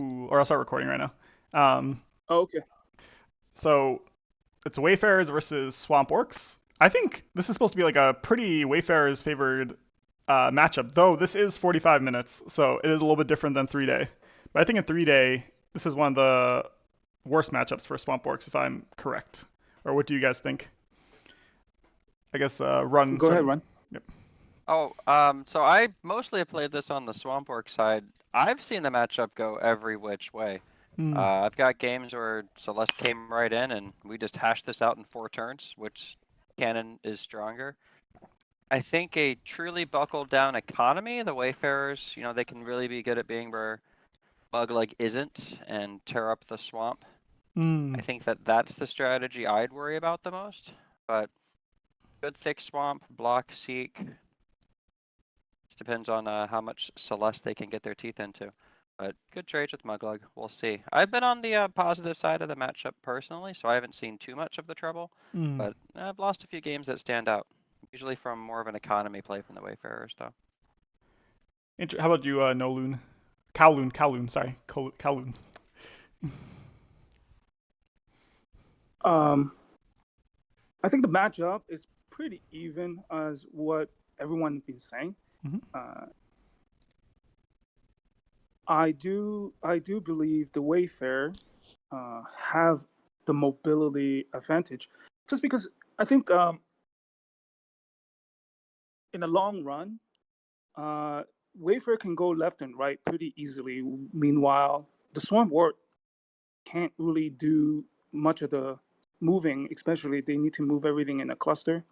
or I'll start recording right now. Um, Oh, okay. so it's Wayfarers versus Swamp Orcs. I think this is supposed to be like a pretty Wayfarers favored matchup, though this is 45 minutes, so it is a little bit different than 3 day. But I think in 3 day, this is one of the worst matchups for Swamp Orcs, if I'm correct. Or what do you guys think? I guess Run Go ahead, started. Run. Yep. So I mostly have played this on the Swamp Orc side. I've seen the matchup go every which way. Mm. I've got games where Celeste came right in and we just hashed this out in 4 turns, which Cannon is stronger. I think a truly buckled down economy, the Wayfarers, they can really be good at being where Mugleg isn't and tear up the swamp. Mm. I think that's the strategy I'd worry about the most. But good thick swamp, block, seek. Just depends on how much Celeste they can get their teeth into. But good trades with Muglug. We'll see. I've been on the positive side of the matchup personally, so I haven't seen too much of the trouble. Mm. But I've lost a few games that stand out. Usually from more of an economy play from the Wayfarers, though. How about you, Noloon? Kowloon, sorry. Kowloon. Um, I think the matchup is pretty even as what everyone been saying. Mm-hmm. I do believe the Wayfair have the mobility advantage, just because I think in the long run, Wayfair can go left and right pretty easily. Meanwhile, the Swamp Ward can't really do much of the moving, especially they need to move everything in a cluster.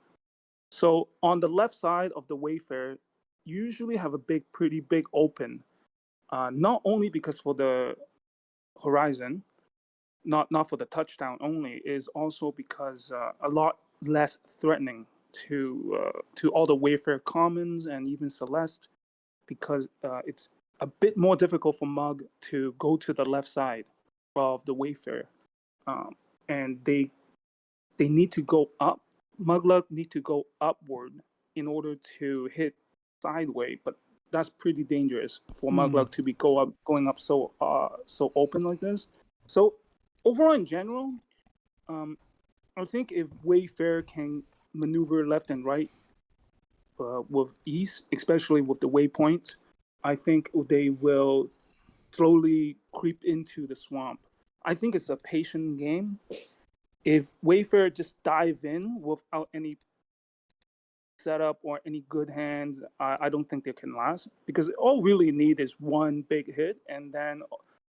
So on the left side of the Wayfair, you usually have a pretty big open. Not only because for the horizon, not for the touchdown only, is also because a lot less threatening to all the Wayfair commons and even Celeste, because it's a bit more difficult for Mug to go to the left side of the Wayfair, um, and they need to go up. Mugluck need to go upward in order to hit sideways, but that's pretty dangerous for Mm. Mugluck to be going up so open like this. So overall, in general, um, I think if Wayfair can maneuver left and right with ease, especially with the waypoint, I think they will slowly creep into the swamp. I think it's a patient game. If Wayfair just dive in without any setup or any good hands, I don't think they can last, because all really need is one big hit, and then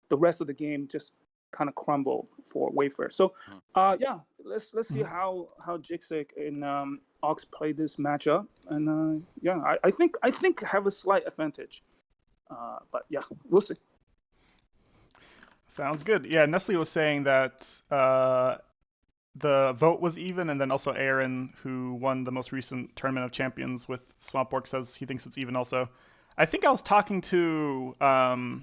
the rest of the game just kind of crumble for Wayfair. So, Mhm. yeah, let's see Mhm. how Jexik and Ox play this matchup, and yeah, I think have a slight advantage, but yeah, we'll see. Sounds good. Yeah, Nestle was saying that the vote was even, and then also Aaron, who won the most recent Tournament of Champions with Swamp Orc, says he thinks it's even also. I think I was talking to uh,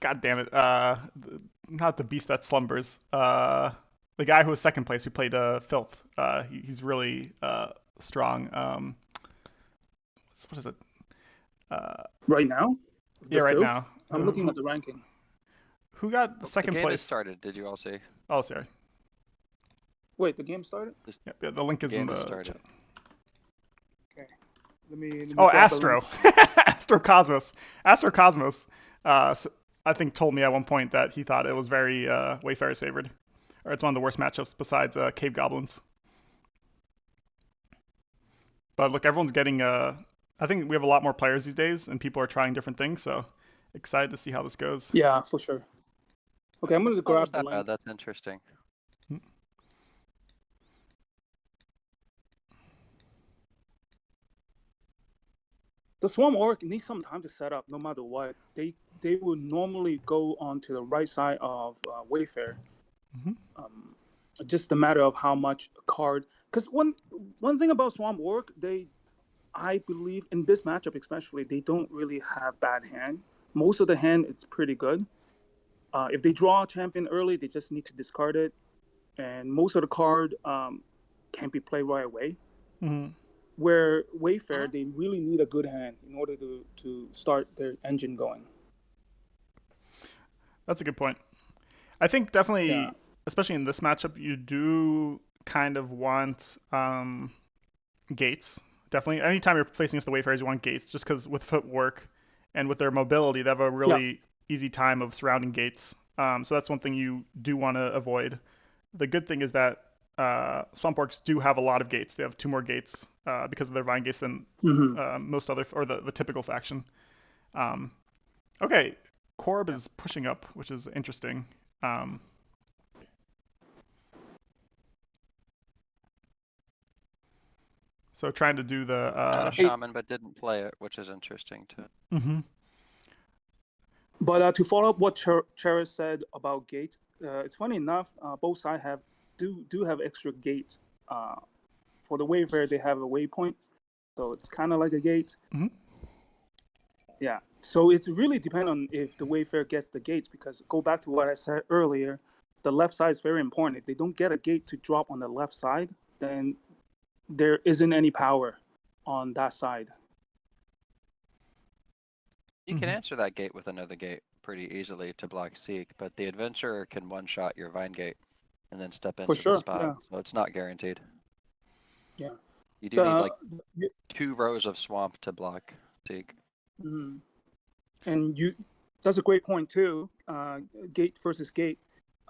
God damn it, not the beast that slumbers, the guy who was second place who played Filth. He's really strong. What is it? Uh, Right now, yeah, the right filth. now. I'm looking at the ranking. Who got the Oh, the second game has place? started, did you all see? Oh, sorry. Wait, the game started. Yep, yeah, the link The is in game has the chat. started. Okay, let me Oh, grab a link. Astro. Astro Cosmos. Astro Cosmos, I think, told me at one point that he thought it was very Wayfarer's favored. Or it's one of the worst matchups besides Cave Goblins. But look, everyone's getting. I think we have a lot more players these days, and people are trying different things. So excited to see how this goes. Yeah, for sure. Okay, I'm gonna Never thought it was grab the that bad. link. That's interesting. The Swarm Orc needs some time to set up, no matter what. They will normally go onto the right side of Wayfair. Mm-hmm. Um, just a matter of how much card. Because one thing about Swarm Orc, I believe in this matchup especially, they don't really have bad hand. Most of the hand, it's pretty good. If they draw a champion early, they just need to discard it, and most of the card can be played right away. Mm-hmm. where Wayfair, they really need a good hand in order to start their engine going. That's a good point. I think definitely, Yeah. especially in this matchup, you do kind of want gates. Definitely, anytime you're facing against the Wayfarers, you want gates, just because with footwork and with their mobility, they have a really easy time of surrounding gates. So that's one thing you do want to avoid. The good thing is that Swamp Orcs do have a lot of gates. They have 2 more gates because of their vine gates than most other, or the typical faction. Okay, Corb is pushing up, which is interesting. So trying to do the Had a shaman, but didn't play it, which is interesting too. Mm-hmm. But to follow up what Cheris said about gate, it's funny enough, both sides do have extra gate. For the Wayfair, they have a waypoint, so it's kind of like a gate. Mm-hmm. Yeah, so it's really depend on if the Wayfair gets the gates, because go back to what I said earlier, the left side is very important. If they don't get a gate to drop on the left side, then there isn't any power on that side. You can answer that gate with another gate pretty easily to block Seek, but the adventurer can one-shot your vine gate and then step into the spot, yeah. so it's not guaranteed. Yeah. You do need like 2 rows of swamp to block Seek. And that's a great point too. Gate versus gate.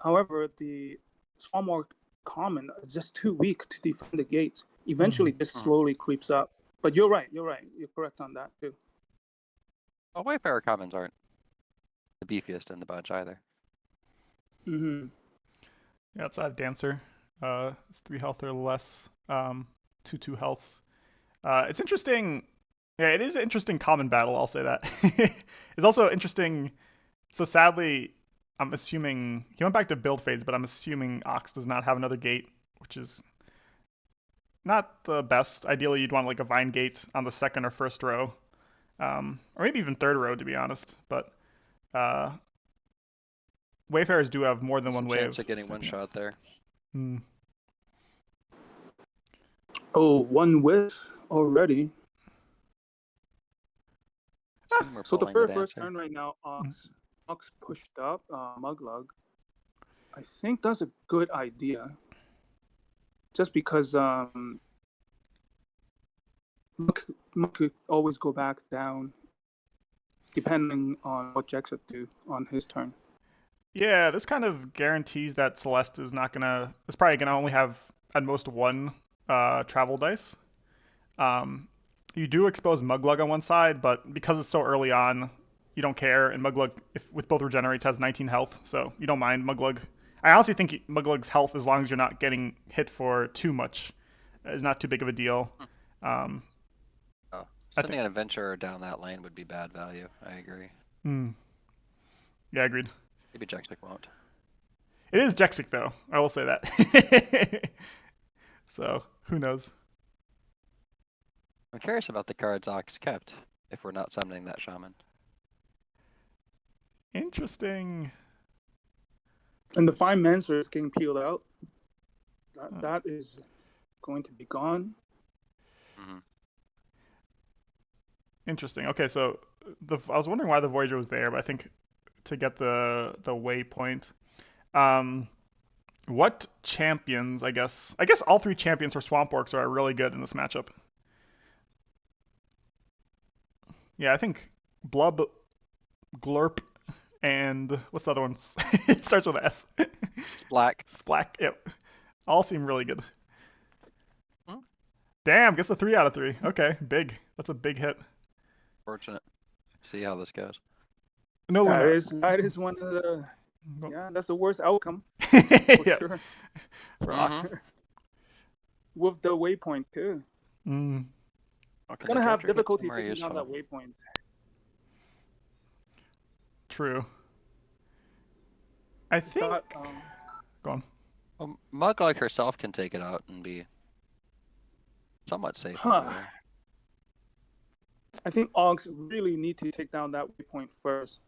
However, the Swamp Orc common is just too weak to defend the gate. Eventually, this slowly creeps up. But you're right. You're correct on that too. Well, Wayfarer commons aren't the beefiest in the bunch either. Yeah, outside of Dancer, it's 3 health or less, 2 healths. It's interesting. Yeah, it is an interesting common battle. I'll say that. It's also interesting. So sadly, I'm assuming he went back to build phase, but I'm assuming Ox does not have another gate, which is not the best. Ideally, you'd want like a vine gate on the second or first row, or maybe even third row, to be honest. But Wayfarers do have more than one way of getting one shot there. Oh, one whiff already. So the first turn right now, Ox pushed up Muglug. I think that's a good idea. Just because Mug could always go back down, depending on what Jexik do on his turn. Yeah, this kind of guarantees that Celeste is probably gonna only have at most 1 travel dice. You do expose Muglug on one side, but because it's so early on, you don't care. And Muglug, with both regenerates, has 19 health, so you don't mind Muglug. I honestly think Muglug's health, as long as you're not getting hit for too much, is not too big of a deal. Sending an adventurer down that lane would be bad value. I agree. Yeah, agreed. Maybe Jexik won't. It is Jexik, though. I will say that. So, who knows? I'm curious about the cards Ox kept, if we're not summoning that shaman. Interesting. And the 5 Mancer is getting peeled out. That is going to be gone. Interesting. Okay, so I was wondering why the Voyager was there, but I think to get the waypoint. What champions? I guess all 3 champions for Swamp Orcs are really good in this matchup. Yeah, I think Blub, Glurp, and what's the other one? It starts with an S. Splack. Yep. All seem really good. Damn, gets a 3 out of 3. Okay, big. That's a big hit. Fortunate. See how this goes. No, that is one of the. Yeah, that's the worst outcome for sure. With the waypoint too. It's gonna have difficulty taking down that waypoint. True. I think. Go on. Well, Muglug herself can take it out and be somewhat safe. I think Ogs really need to take down that waypoint first.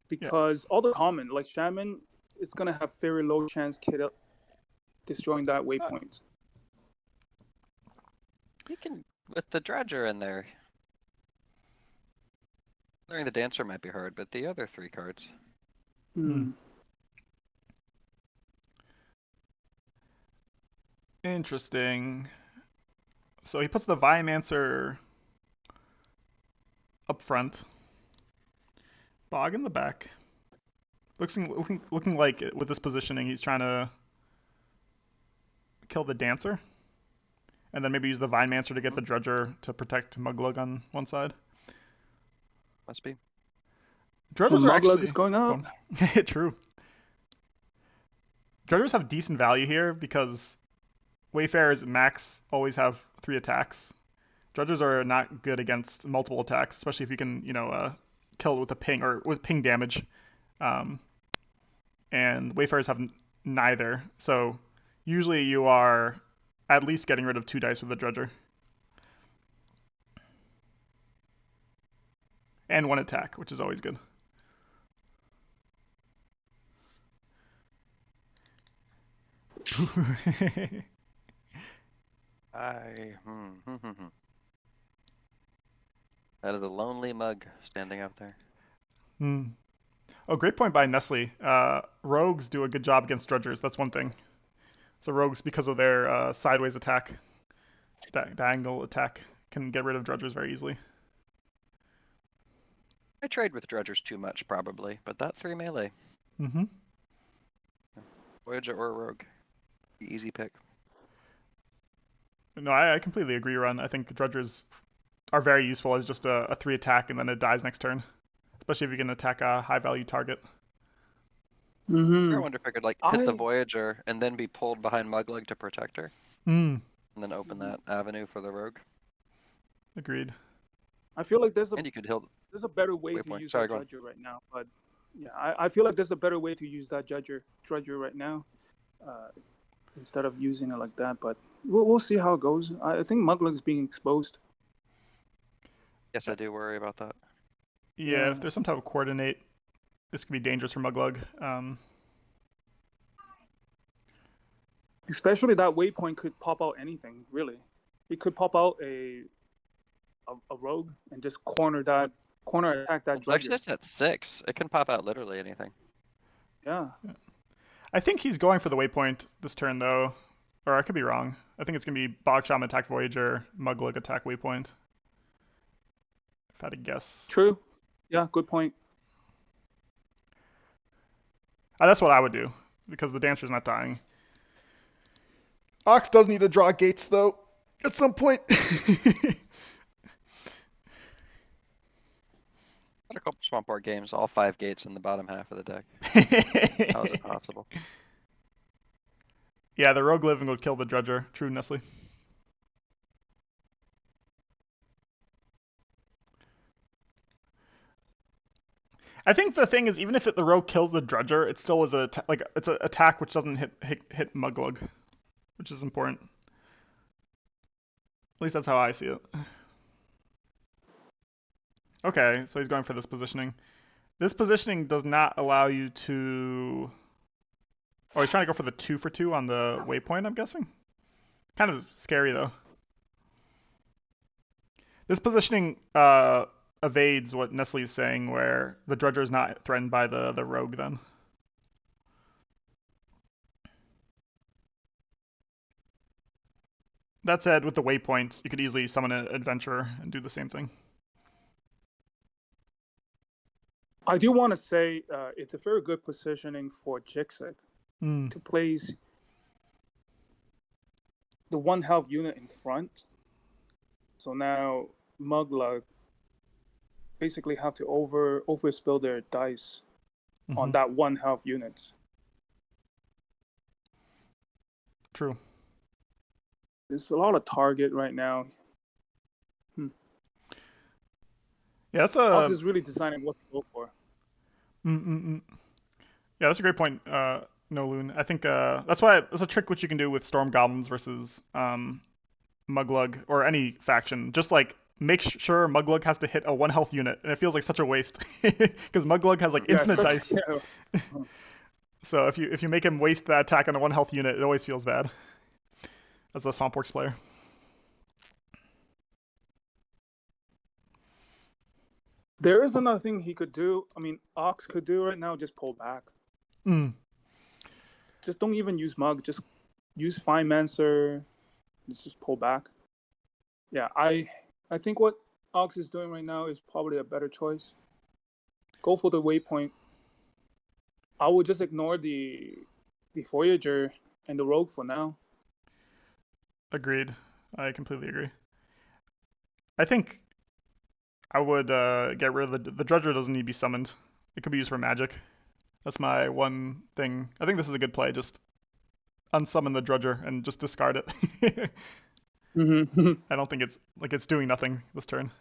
Because all the common, like Shaman, it's going to have very low chance destroying that waypoint. You can, with the Dredger in there. Learning the Dancer might be hard, but the other 3 cards. Hmm. Interesting. So he puts the Viomancer up front. Bog in the back. Looking like with this positioning, he's trying to kill the Dancer. And then maybe use the Viomancer to get the Dredger to protect Muglug on one side. Must be. Dredgers Well, are Muglug actually... is going up. True. Dredgers have decent value here because Wayfarers max always have 3 attacks. Dredgers are not good against multiple attacks, especially if you can, kill it with a ping or with ping damage. And Wayfarers have neither, so usually you are at least getting rid of 2 dice with a Dredger. And 1 attack, which is always good. That is a lonely mug standing out there. Oh, great point by Nestle. Rogues do a good job against Dredgers, that's one thing. So rogues, because of their sideways attack, diagonal attack, can get rid of Dredgers very easily. I trade with Dredgers too much, probably, but that 3 melee. Mm-hmm. Voyager or Rogue. Easy pick. No, I completely agree, Ron. I think Dredgers are very useful as just a 3 attack and then it dies next turn. Especially if you can attack a high value target. I wonder if I could hit the Voyager and then be pulled behind Muglug to protect her. And then open that avenue for the Rogue. Agreed. I feel like there's and you could there's a better way to use that Dredger right now. But yeah, I feel like there's a better way to use that Dredger right now. Instead of using it like that, but we'll see how it goes. I think Muglug's being exposed. Yes, I do worry about that. Yeah, if there's some type of coordinate, this could be dangerous for Muglug. Especially that waypoint could pop out anything, really. It could pop out a rogue and just corner attack that Dredger. Actually, it's at 6. It can pop out literally anything. Yeah. I think he's going for the waypoint this turn, though. Or I could be wrong. I think it's going to be Bog Shaman attack Voyager, Muglug attack waypoint. If I had to guess. True. Yeah, good point. That's what I would do, because the Dancer's not dying. Ox does need to draw gates, though, at some point. Got a couple Swamp Art games, all 5 gates in the bottom half of the deck. How is it possible? Yeah, the Rogue Living would kill the Dredger. True, Nestle. I think the thing is, even if the Rogue kills the Dredger, it still is it's an attack which doesn't hit Muglug, which is important. At least that's how I see it. Okay, so he's going for this positioning. This positioning does not allow you to... Oh, he's trying to go for the 2 for 2 on the waypoint, I'm guessing? Kind of scary, though. This positioning evades what Nestle is saying, where the Dredger is not threatened by the Rogue, then. That said, with the waypoint, you could easily summon an Adventurer and do the same thing. I do want to say it's a very good positioning for Jexik to place the 1 health unit in front. So now Muglug basically have to overspill their dice on that 1 health unit. True. There's a lot of target right now. Yeah, that's Ox is really deciding what to go for. Yeah, that's a great point, Kowloon. I think that's a trick which you can do with Storm Goblins versus Muglug or any faction. Just make sure Muglug has to hit a 1 health unit, and it feels like such a waste because Muglug has infinite dice. Yeah. So if you make him waste that attack on a 1 health unit, it always feels bad as the Swampworks player. There is another thing he could do. I mean, Ox could do right now. Just pull back. Mm. Just don't even use Mug. Just use Fine Mancer. Just pull back. Yeah, I think what Ox is doing right now is probably a better choice. Go for the waypoint. I would just ignore the Voyager and the Rogue for now. Agreed. I completely agree. I think I would get rid of the Drudger. Doesn't need to be summoned. It could be used for magic. That's my one thing. I think this is a good play. Just unsummon the Drudger and just discard it. Mm-hmm. I don't think it's doing nothing this turn.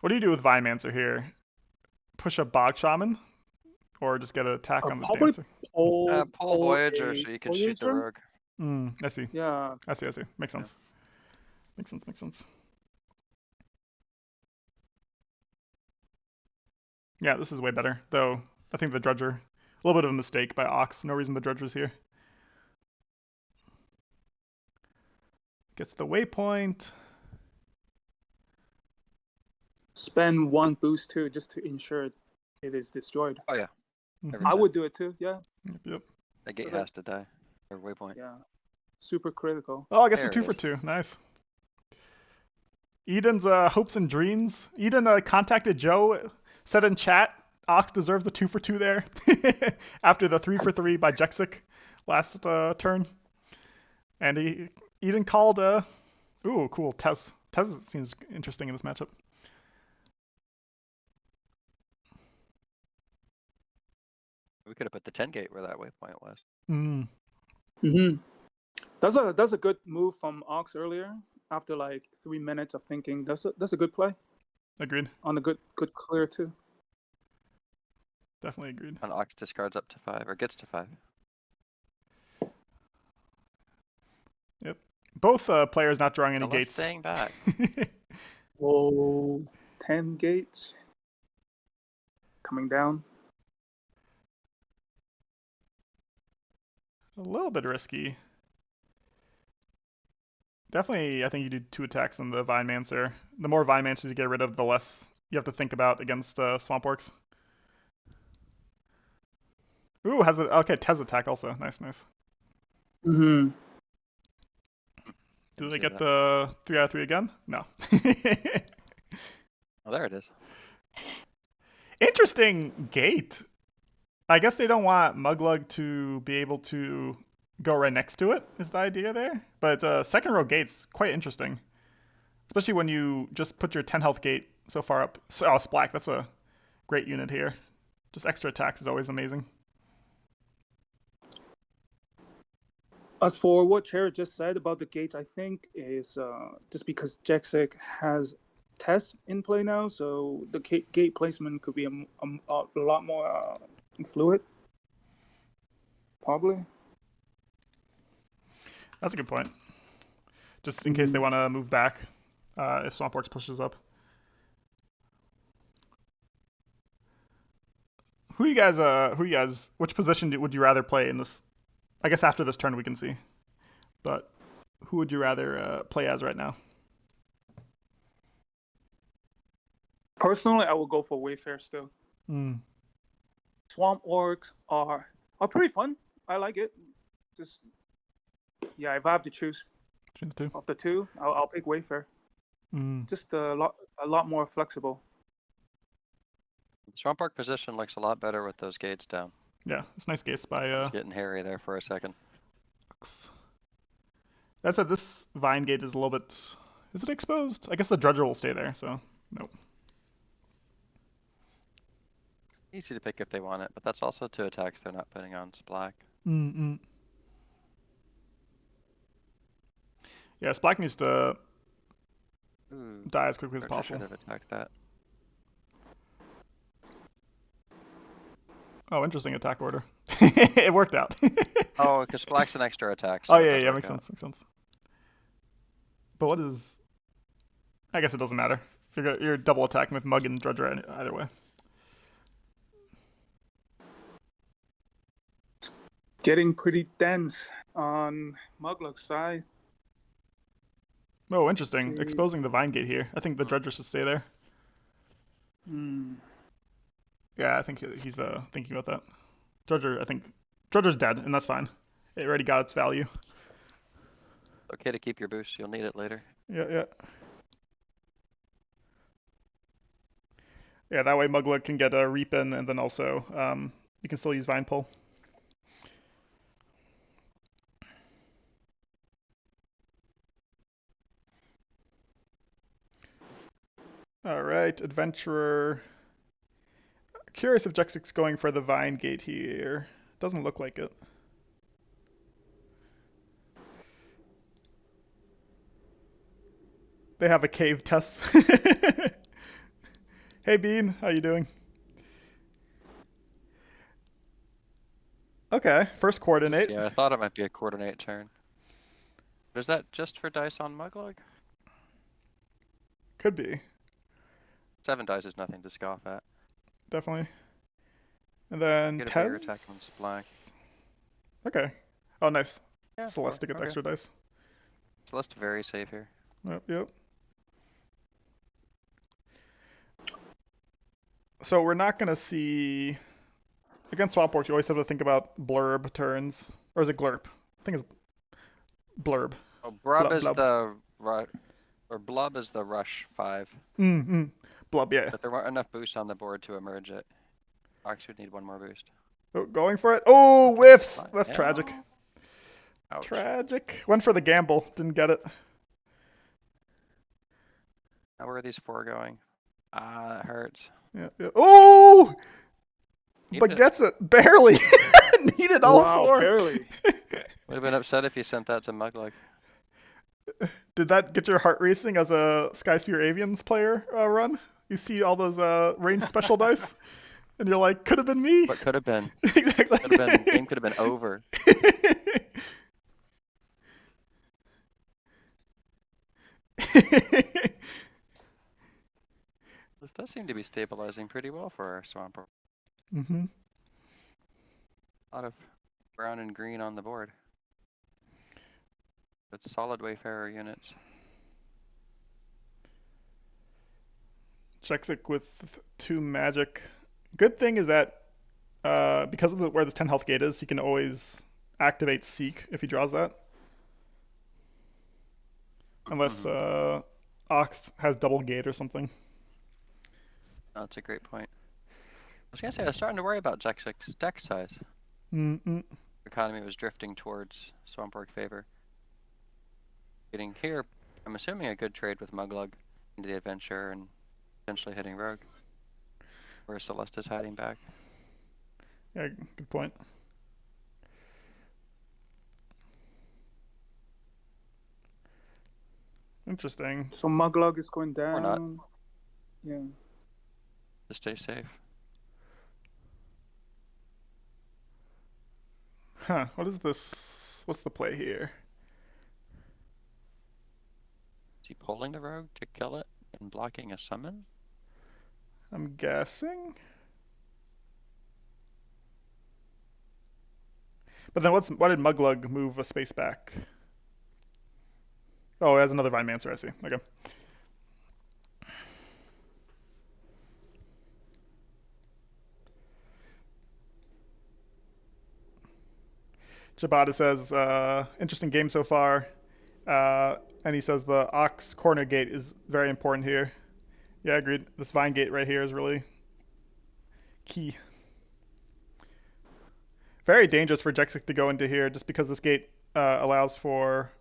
What do you do with Vinemancer here? Push a Bog Shaman? Or just get an attack on the Probably Dancer? Pull Voyager a so you can shoot the Voyager? Rogue. I see. Yeah. I see. Makes sense. Makes sense. Yeah, this is way better. Though, I think the Drudger, a little bit of a mistake by Ox. No reason the Drudger's here. Gets the waypoint. Spend one boost too, just to ensure it is destroyed. Oh yeah. I would do it too. Yeah. Yep. The gate has to die. Or waypoint. Yeah. Super critical. Oh, I guess There a 2 it for is. 2. Nice. Eden's hopes and dreams. Eden contacted Joe, said in chat, Ox deserves the 2 for 2 there after the 3 for 3 by Jexik last turn. And Eden called, ooh, cool, Tez. Tez seems interesting in this matchup. We could have put the 10 gate where that waypoint was. Mm-hmm. That's a good move from Ox earlier. After like 3 minutes of thinking, that's a good play. Agreed. On a good clear too. Definitely agreed. And Ox discards up to 5 or gets to 5. Yep. Both players not drawing any Unless gates. staying back. Whoa, 10 gates coming down. A little bit risky. Definitely, I think you do 2 attacks on the Vinemancer. The more Vinemancers you get rid of, the less you have to think about against Swamp Orcs. Ooh, okay, Tez attack also. Nice. Mm-hmm. Do they get the 3 out of 3 again? No. Oh, there it is. Interesting gate. I guess they don't want Muglug to be able to go right next to it, is the idea there. But second row gate's quite interesting. Especially when you just put your 10 health gate so far up. Oh, Splack, that's a great unit here. Just extra attacks is always amazing. As for what Jared just said about the gates, I think is just because Jexik has Tess in play now, so the gate placement could be a lot more fluid. Probably. That's a good point. Just in case they want to move back if Swamp Orcs pushes up. Who you guys, which position would you rather play in this? I guess after this turn we can see. But who would you rather play as right now? Personally, I would go for Wayfair still. Swamp Orcs are pretty fun. I like it. Just yeah, if I have to choose Between the 2? of the 2, I'll pick Wayfair. Just a lot more flexible. Swamp Orc position looks a lot better with those gates down. Yeah, it's nice gates by It's getting hairy there for a second. That said, this Vine gate is a little bit... Is it exposed? I guess the Drudger will stay there, so nope. Easy to pick if they want it, but that's also 2 attacks they're not putting on Splack. Yeah, Splack needs to die as quickly as Drudger possible. should have attacked that. Oh, interesting attack order. It worked out. Oh, because Splack's an extra attack. So oh yeah, makes sense. But what is... I guess it doesn't matter. You're double attacking with Mug and Drudger either way. Getting pretty dense on Muglug's side. Oh, interesting. Okay. Exposing the Vine Gate here. I think the Dredger should stay there. Hmm. Yeah, I think he's thinking about that. Dredger, I think Dredger's dead, and that's fine. It already got its value. Okay to keep your boost. You'll need it later. Yeah, yeah. Yeah, that way Muglook can get a Reap in, and then also you can still use Vine Pull. Alright, Adventurer. Curious if Jexik's going for the Vine Gate here. Doesn't look like it. They have a cave test. Hey Bean, how you doing? Okay, first coordinate. Yeah, I thought it might be a coordinate turn. But is that just for dice on Muglug? Could be, 7 dice is nothing to scoff at. definitely. And then Get a bigger Tez. attack on Supply. Okay. Oh, nice. Yeah, Celeste to 4. get Okay. extra dice. Celeste very safe here. Yep, yep. So we're not gonna see against swap works. You always have to think about blurb turns, or is it glurp? I think it's blurb. Oh, Brub Blub, is blub. the or Blub is the rush 5. Blub, yeah. But there weren't enough boosts on the board to emerge it. Ox would need 1 more boost. Oh, going for it. Oh, Okay, whiffs. fine. That's Yeah. tragic. Ouch. Tragic. Went for the gamble. Didn't get it. Now where are these 4 going? Ah, that hurts. Yeah, yeah. Oh! Keep But it. gets it. Barely. Needed all Wow, 4. barely. Would have been upset if you sent that to Muglug. Did that get your heart racing as a Skysphere Avians player run? You see all those range special dice, and you're like, could have been me. What could have been? Exactly. Could have been. Game could have been over. This does seem to be stabilizing pretty well for our Swamp. Mm-hmm. A lot of brown and green on the board. But solid Wayfarer units. Jexik with 2 magic. Good thing is that because of where this 10 health gate is, he can always activate Seek if he draws that. Unless Ox has double gate or something. Oh, that's a great point. I was gonna say I was starting to worry about Jexik's deck size. Mm-mm. Economy was drifting towards Swampwork favor. Getting here, I'm assuming a good trade with Muglug into the adventure and potentially hitting Rogue. Where Celeste is hiding back. Yeah, good point. Interesting. So Muglug is going Or not. down. Yeah. To stay safe. Huh, what is this? What's the play here? Is he pulling the Rogue to kill it and blocking a summon? I'm guessing. But then why did Muglug move a space back? Oh, it has another Vinemancer, I see. Okay. Jabata says, interesting game so far. And he says the Ox corner gate is very important here. Yeah, agreed. This Vine gate right here is really key. Very dangerous for Jexik to go into here just because this gate allows for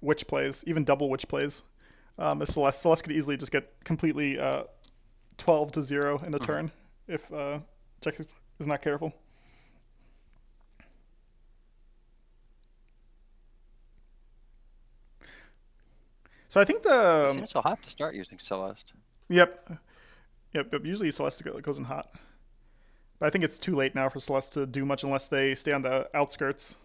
witch plays, even double witch plays. If Celeste could easily just get completely 12-0 in a turn if Jexik is not careful. So I think It seems so hot to start using Celeste. Yep. Usually Celeste goes in hot. But I think it's too late now for Celeste to do much unless they stay on the outskirts.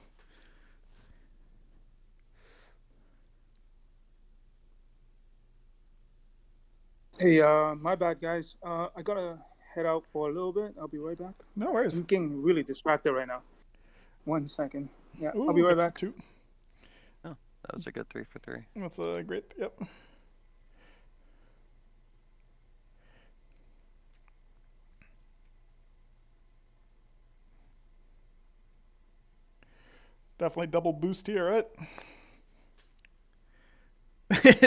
Hey, my bad, guys. I gotta head out for a little bit. I'll be right back. No worries. I'm getting really distracted right now. 1 second. Yeah, Ooh, I'll be right that's back. 2. That was a good 3 for 3. That's a great. Yep. Definitely double boost here, right?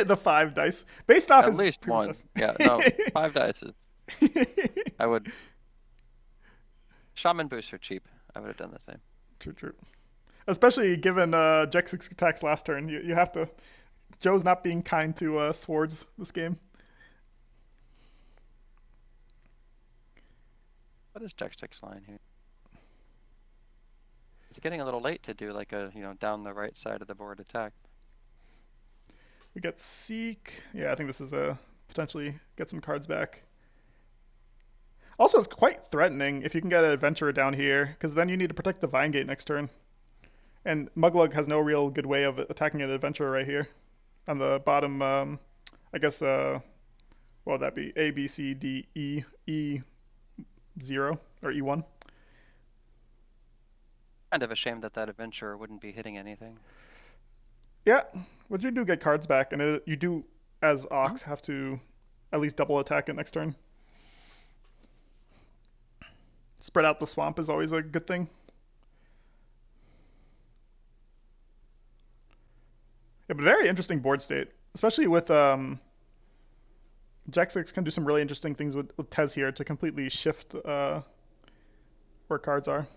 The 5 dice. Based off At his least previous one. dice. Yeah, no, 5 dice is. I would. Shaman boosts are cheap. I would have done the same. True. Especially given Jexik's attacks last turn. You have to. Joe's not being kind to swords this game. What is Jexik's line here? It's getting a little late to do like a, down the right side of the board attack. We get Seek. Yeah, I think this is a potentially get some cards back. Also, it's quite threatening if you can get an Adventurer down here, because then you need to protect the Vine Gate next turn. And Muglug has no real good way of attacking an Adventurer right here. On the bottom, I guess, what would that be? A, B, C, D, E, E0, or E1. Kind of a shame that adventurer wouldn't be hitting anything. Yeah, but you do get cards back, and you do, as Ox, have to at least double attack it next turn. Spread out the swamp is always a good thing. Yeah, but very interesting board state, especially with Jexik can do some really interesting things with Tez here to completely shift where cards are.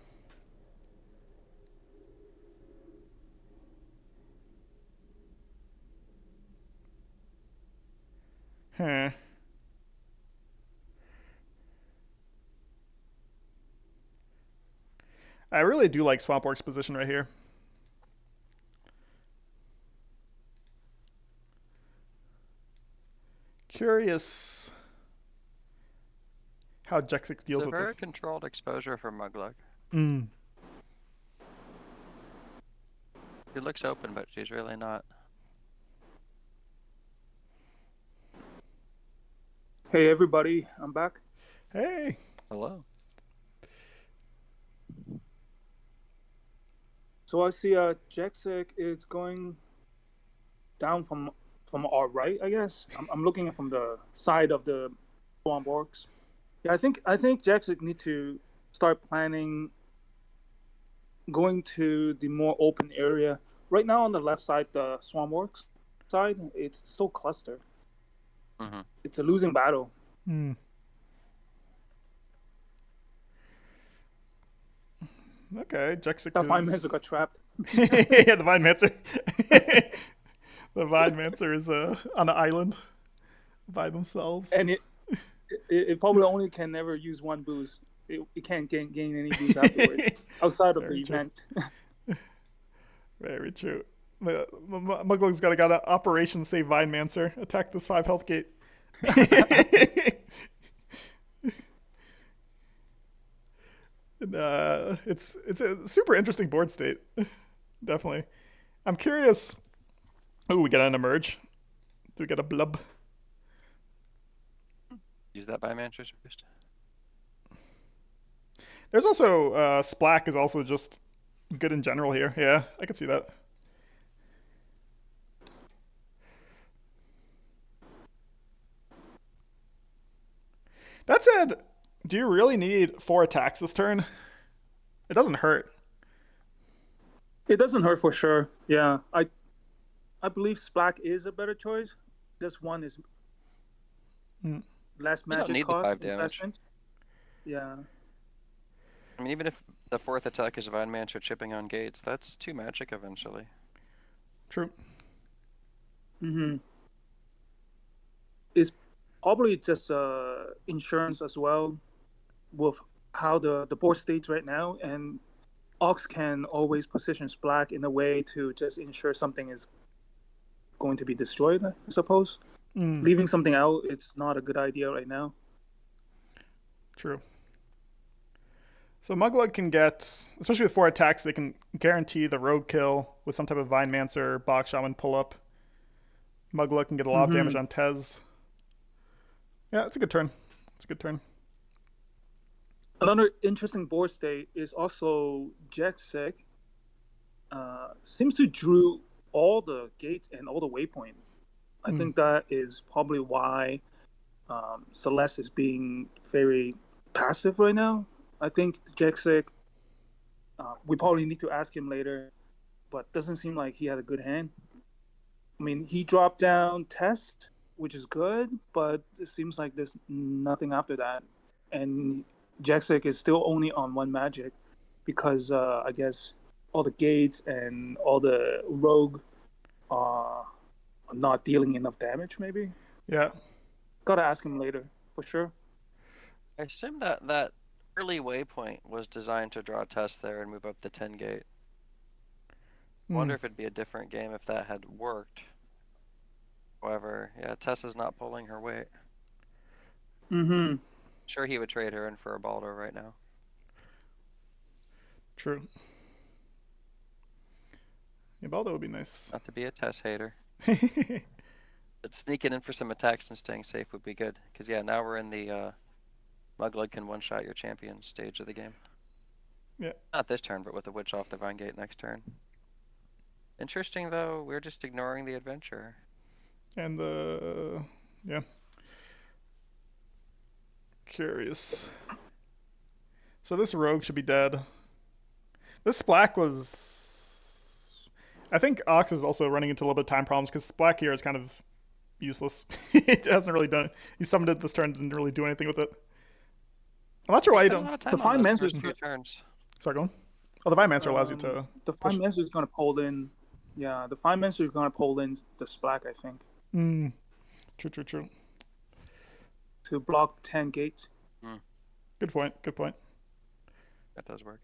Huh. I really do like Swamp Orc's position right here. Curious how Jexik deals It's a with very this. controlled exposure for Muglug. She looks open, but she's really not. Hey everybody, I'm back. Hey. Hello. So I see Jexik is going down from our right, I guess. I'm looking from the side of the Swamp Orcs. Yeah, I think Jexik need to start planning going to the more open area. Right now on the left side, the Swamp Orcs side, it's so clustered. Mm-hmm. It's a losing battle. Okay, Jexik The is... Vine Mancer got trapped. Yeah, the Vine Mancer. The Vine Mancer is on an island by themselves. And it probably only can never use one boost. It can't gain any boost afterwards outside of Very the true. event. Very true. Muglug's got an Operation Save Vine Mancer. Attack this 5 health gate. And, it's a super interesting board state. Definitely. I'm curious. Oh, we get an emerge. Do we get a blub? Use that by Mancher's boost. There's also Splack is also just good in general here. Yeah, I could see that. That said, do you really need 4 attacks this turn? It doesn't hurt. It doesn't hurt for sure. Yeah, I believe Splack is a better choice. This one is less You don't magic need the cost 5 damage. investment. Yeah. I mean, even if the 4th attack is Vine Mancher chipping on gates, that's 2 magic eventually. True. It's probably just insurance as well with how the board states right now, and Ox can always position Splack in a way to just ensure something is going to be destroyed, I suppose. Leaving something out, it's not a good idea right now. True. So Muglug can get, especially with 4 attacks, they can guarantee the roadkill with some type of Vine Mancer, Bach Shaman pull-up. Muglug can get a lot of damage on Tez. Yeah, it's a good turn. It's a good turn. Another interesting board state is also Jexik seems to drew all the gates and all the waypoint. I think that is probably why Celeste is being very passive right now. I think Jexik, we probably need to ask him later, but doesn't seem like he had a good hand. I mean, he dropped down Test, which is good, but it seems like there's nothing after that. And Jexik is still only on one magic because I guess all the gates and all the rogue are not dealing enough damage, maybe. Yeah. Gotta ask him later, for sure. I assume that early waypoint was designed to draw tests there and move up the 10 gate. I wonder if it'd be a different game if that had worked. However, yeah, Tessa's not pulling her weight. Mm-hmm. Sure, he would trade her in for a Baldo right now. True. Yeah, Baldo would be nice. Not to be a Tess hater. But sneaking in for some attacks and staying safe would be good. Because, yeah, now we're in the Muglug can one-shot your champion stage of the game. Yeah. Not this turn, but with the Witch off Divine Gate next turn. Interesting, though, we're just ignoring the adventure. And yeah. Curious. So this rogue should be dead. This Splack was... I think Ox is also running into a little bit of time problems because Splack here is kind of useless. It hasn't really done... He summoned it this turn, didn't really do anything with it. I'm not sure why you don't... The Fine Mancer's two turns. Sorry, go on. Oh, the Vine-Mancer allows you to... The Fine Mancer is going to pull in... Yeah, the Fine Mancer is going to pull in the Splack, I think. True. To block 10 gates. Good point. That does work.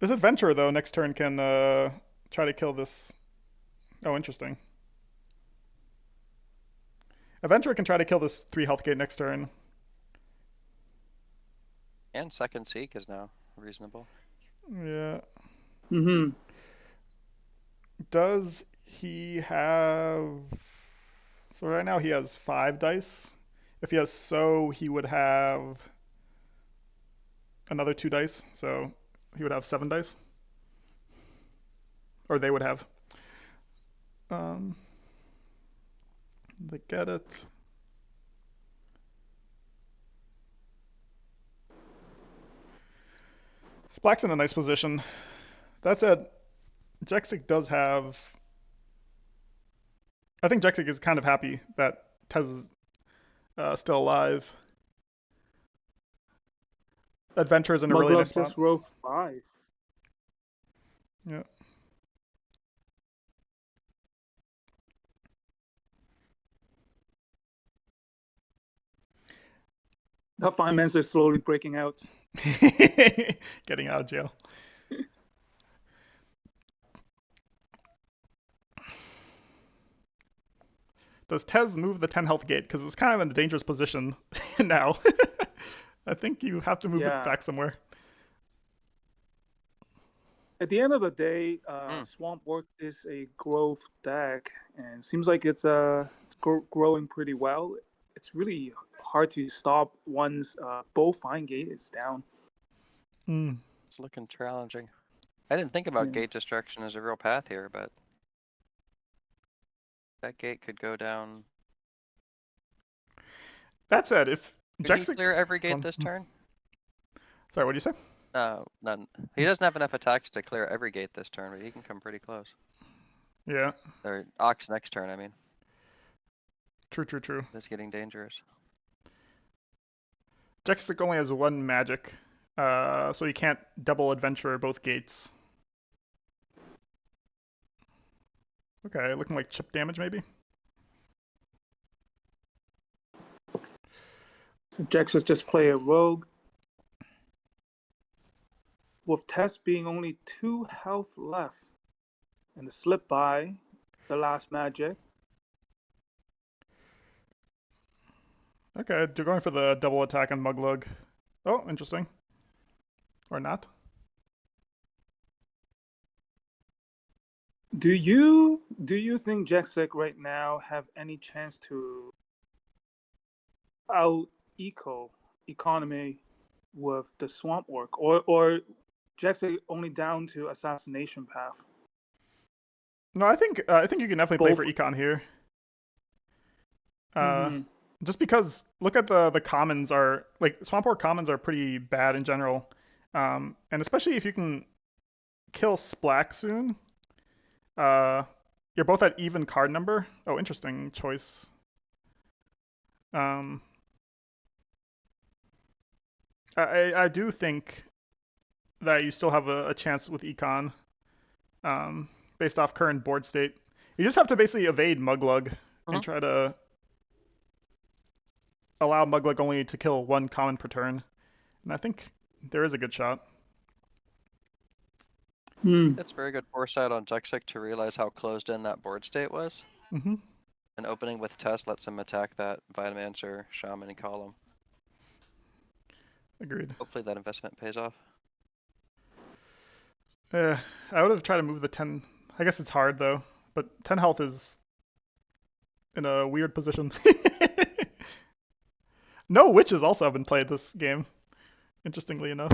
This Adventurer, though, next turn can try to kill this... Oh, interesting. Adventurer can try to kill this 3 health gate next turn. And second Seek is now reasonable. Yeah. Mm-hmm. Does he have... So right now he has 5 dice. If he has So, he would have another 2 dice. So he would have 7 dice. Or they would have. They get it. Splack's in a nice position. That said, Jexik does have... I think Jexik is kind of happy that Tez is still alive. Adventure is in a really nice spot. Just row 5. Yeah. The Fine Mancer is slowly breaking out. Getting out of jail. Does Tez move the 10 health gate? Because it's kind of in a dangerous position now. I think you have to move it back somewhere. At the end of the day, Swamp Work is a growth deck, and it seems like it's growing pretty well. It's really hard to stop once both Fine Gate is down. It's looking challenging. I didn't think about gate destruction as a real path here, but that gate could go down. That said, if Jexik... he clear every gate this turn? Sorry, what do you say? No, none. He doesn't have enough attacks to clear every gate this turn, but he can come pretty close. Yeah. Or Ox next turn, I mean. True. That's getting dangerous. Jexik only has 1 magic, so he can't double Adventurer both gates. Okay, looking like chip damage maybe? So Jexik just play a rogue. With Tess being only 2 health left. And the slip by the last magic. Okay, you're going for the double attack on Muglug. Oh, interesting. Or not. Do you think Jexik right now have any chance to out economy with the Swamp Work, or Jexik only down to Assassination Path? No, I think you can definitely play Both. for econ here. Uh, Hmm. just because look at the commons are like Swamp Orc commons are pretty bad in general, and especially if you can kill Splack soon. Uh, you're both at even card number. Oh, interesting choice. Um, I do think that you still have a chance with econ, based off current board state. You just have to basically evade Muglug and Mhm. try to allow Muglug only to kill one common per turn. And I think there is a good shot. Hmm. It's very good foresight on Jexik to realize how closed in that board state was. Mm-hmm. And opening with Test lets him attack that Vitamancer, Shaman, and Column. Agreed. Hopefully that investment pays off. I would have tried to move the 10. I guess it's hard though, but 10 health is in a weird position. No witches also have been played this game, interestingly enough.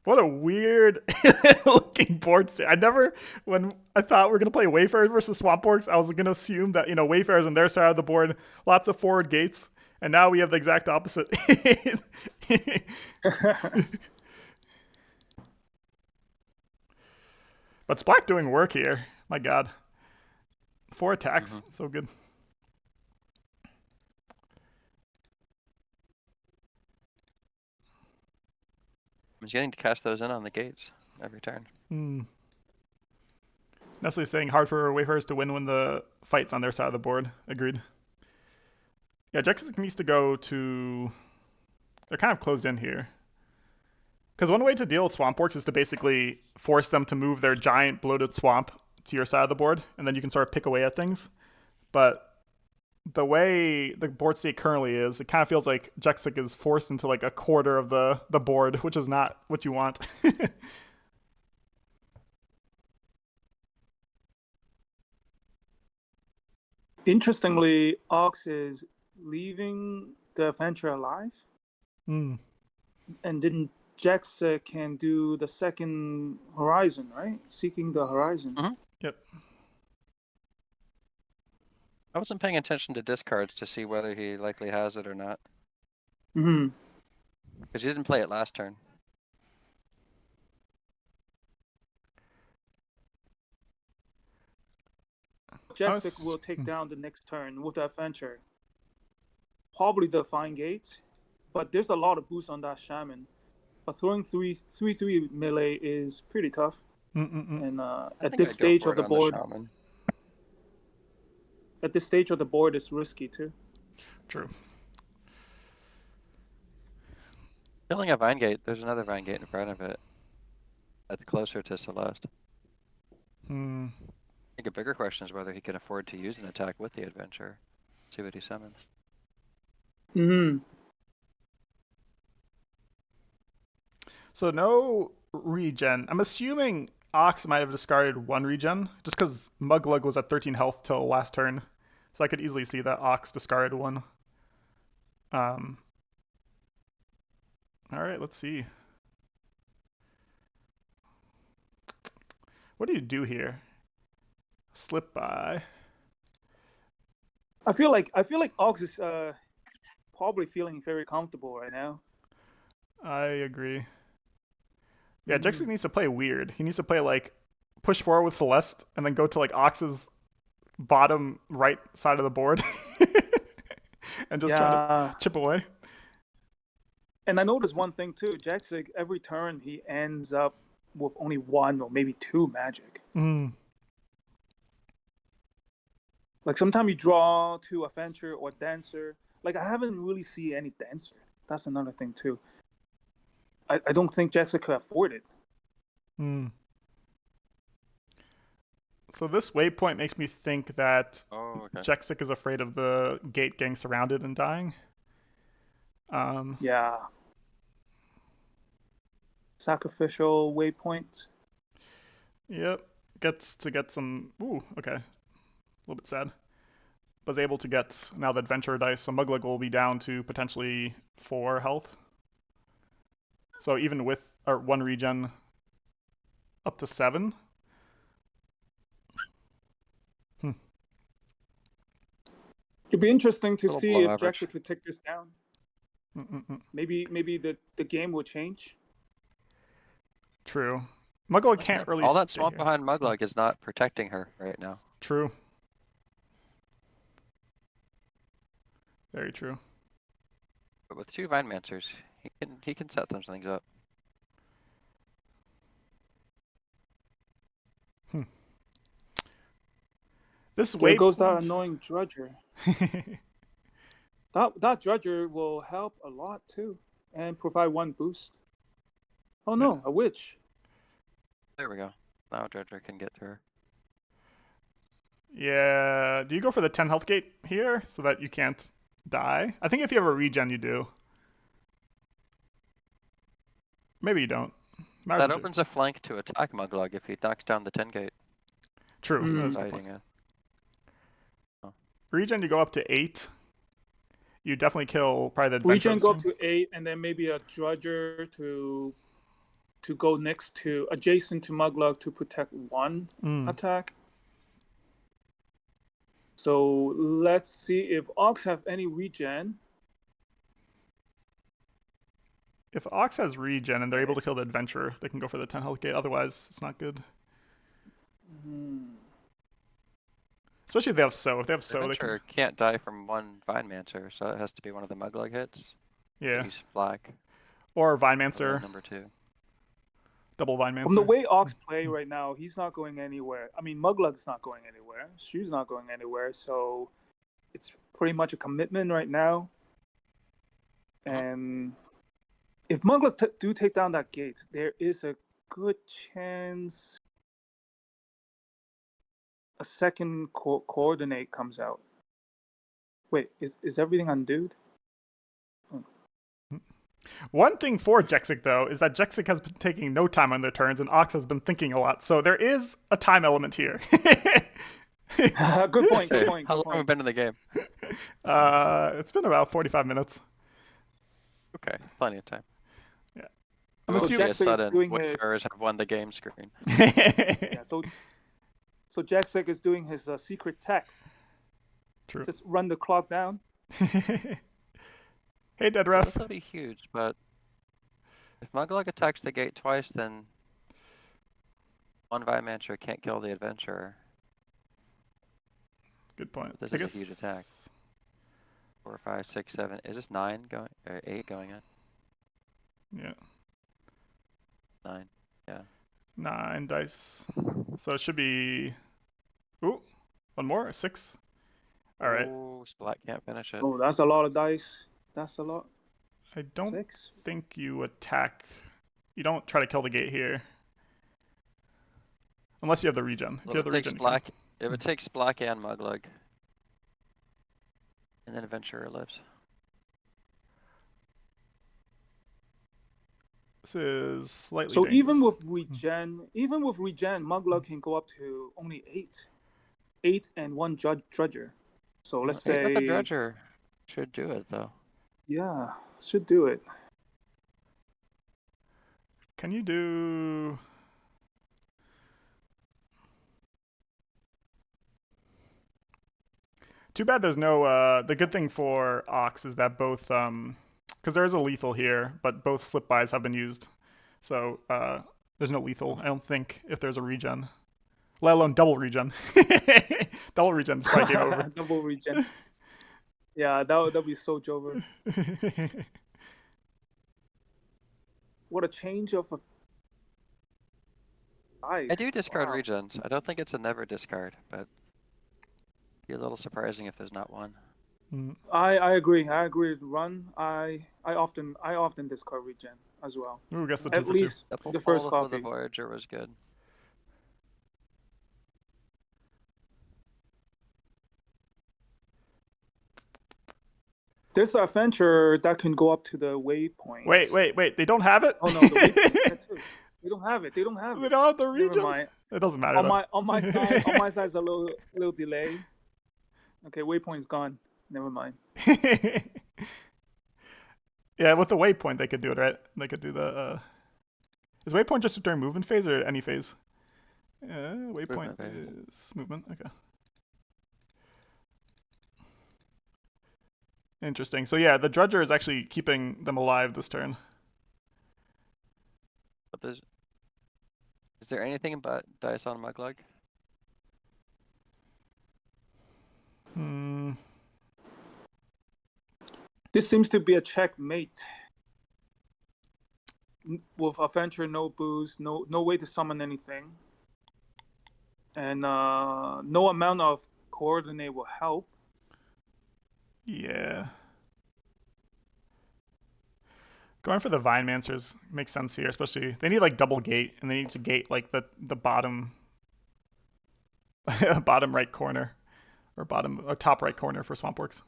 What a weird looking board state. When I thought we were gonna play Wayfarers versus Swamp Orcs, I was gonna assume that Wayfarers on their side of the board, lots of forward gates, and now we have the exact opposite. But Splack doing work here. My God, 4 attacks, so good. He's getting to cast those in on the gates every turn. Hmm. Nestle saying hard for Wayfarers to win when the fight's on their side of the board. Agreed. Yeah, Jexik needs to go to. They're kind of closed in here. Because one way to deal with Swamp Orcs is to basically force them to move their giant bloated swamp to your side of the board, and then you can sort of pick away at things. But the way the board state currently is, it kind of feels like Jexik is forced into like a quarter of the board, which is not what you want. Interestingly, Ox is leaving the adventure alive, Hmm. and didn't Jexik can do the second horizon, right? Seeking the horizon. Mhm. Yep. I wasn't paying attention to discards to see whether he likely has it or not. Hmm. Because he didn't play it last turn. Jexik will take down the next turn with the adventure. Probably the Fine Gate, but there's a lot of boost on that Shaman. But throwing 3/3 melee is pretty tough. Mm-mm-mm. And I at think this I'd go stage for of it the on the board, Shaman. it's risky too. True. Killing a Vine Gate, there's another Vine Gate in front of it. That's closer to Celeste. Hmm. I think a bigger question is whether he can afford to use an attack with the adventure. See what he summons. Hmm. So no regen. I'm assuming Ox might have discarded 1 regen, just because Muglug was at 13 health till last turn. So I could easily see that Ox discarded 1. Um, all right, let's see. What do you do here? Slip by. I feel like Ox is probably feeling very comfortable right now. I agree. Yeah, Hmm. Jexik needs to play weird. He needs to play like push forward with Celeste and then go to like Ox's bottom right side of the board and just try to Yeah, chip away. and I noticed one thing too. Jexik every turn he ends up with only 1 or maybe 2 magic. Mm. Like sometimes you draw to adventure or dancer. Like I haven't really seen any dancer. That's another thing too. I don't think Jexik could afford it. Mm. So this waypoint makes me think that Oh, okay. Jexik is afraid of the gate getting surrounded and dying. Yeah. Sacrificial waypoint. Yep. Gets to get some. Ooh, okay. A little bit sad. Was able to get now the adventure dice, so Muglug will be down to potentially 4 health. So even with one regen, up to 7. It'd be interesting to Little see below if average. Jexik could take this down. Mm-mm-mm. Maybe the game will change. True. Muggle That's can't the- really all that stay swamp here. behind Muglug is not protecting her right now. True. Very true. But with 2 Vinemancers, he can set some things up. This There goes that waypoint. annoying Drudger. That Drudger will help a lot too, and provide 1 boost. Oh no, a witch. There we go. Now Dredger can get to her. Yeah. Do you go for the 10 health gate here so that you can't die? I think if you have a regen, you do. Maybe you don't. That opens a flank to attack Muglug if he knocks down the 10 gate. True. Mm. That's a good Fighting point. it. Oh. Regen, you go up to 8. You definitely kill probably the adventure. Regen go up to 8, and then maybe a Drudger to go next to adjacent to Muglug to protect 1 attack. So let's see if Ox have any regen. If Ox has regen and they're able to kill the adventurer, they can go for the 10 health gate. Otherwise, it's not good. Especially if they have so. If they have so, they can. Can't die from 1 Vinemancer, so it has to be one of the Muglug hits. Yeah. He's black. Or Vinemancer. Number 2. Double Vinemancer. From the way Ox play right now, he's not going anywhere. I mean, Muglug's not going anywhere. Shu's not going anywhere. So it's pretty much a commitment right now. And if Muglug do take down that gate, there is a good chance a second coordinate comes out. Wait, is everything undooed? One thing for Jexik, though, is that Jexik has been taking no time on their turns, and Ox has been thinking a lot. So there is a time element here. Good point. Good point. How long Good have we point. been in the game? It's been about 45 minutes. Okay, plenty of time. Yeah. So Unless Jexik a is sudden doing his. Wayfarers have won the game screen. Yeah, so Jexik is doing his secret tech. True. Just run the clock down. Hey, Dead So Ref. this will be huge, but if Muglug attacks the gate twice, then 1 Vinemancer can't kill the adventurer. Good point. This I is guess... a huge attack. 4, 5, 6, 7. Is this 9 going or 8 going in? Yeah. 9. Yeah. 9 dice. So it should be. Ooh, 1 more. 6. All right. Oh, Splat can't finish it. Oh, that's a lot of dice. That's a lot. I don't 6. think you attack. You don't try to kill the gate here. Unless you have the regen. If you have the regen, It would take Splack and Muglug. And then Adventurer lives. This is slightly So dangerous. even with regen, Muglug can go up to only 8. 8 and 1 Drudger. So let's say With the Dredger should do it though. Yeah, should do it. Can you do... Too bad there's no... the good thing for Ox is that both... Because there is a lethal here, but both slip-bys have been used. So there's no lethal, I don't think, if there's a regen. Let alone double regen. Double regen is probably game over. Double regen. Yeah, that'll be so Jover. What a change of a... I do discard regens. I don't think it's a never discard, but be a little surprising if there's not one. I agree. I agree with Run. I often discard regen as well. Ooh, guess the At least the first copy. The Voyager was good. There's an adventure that can go up to the waypoint. Wait. They don't have it? Oh no, the waypoint too. They don't have it. They don't have it. They don't have the regen? Never mind. It doesn't matter. On my side is a little delay. Okay, waypoint's gone. Never mind. Yeah, with the waypoint they could do it, right? They could do the. Is waypoint just during movement phase or any phase? Waypoint Movement phase. is movement. Okay. Interesting. So yeah, the Drudger is actually keeping them alive this turn. But is there anything but dice on Muglug? Hmm. This seems to be a checkmate. With Adventure, no boost, no way to summon anything. And no amount of coordinate will help. Yeah. Going for the Vine Mancers makes sense here, especially they need like double gate, and they need to gate like the bottom bottom right corner or bottom or top right corner for Swampworks.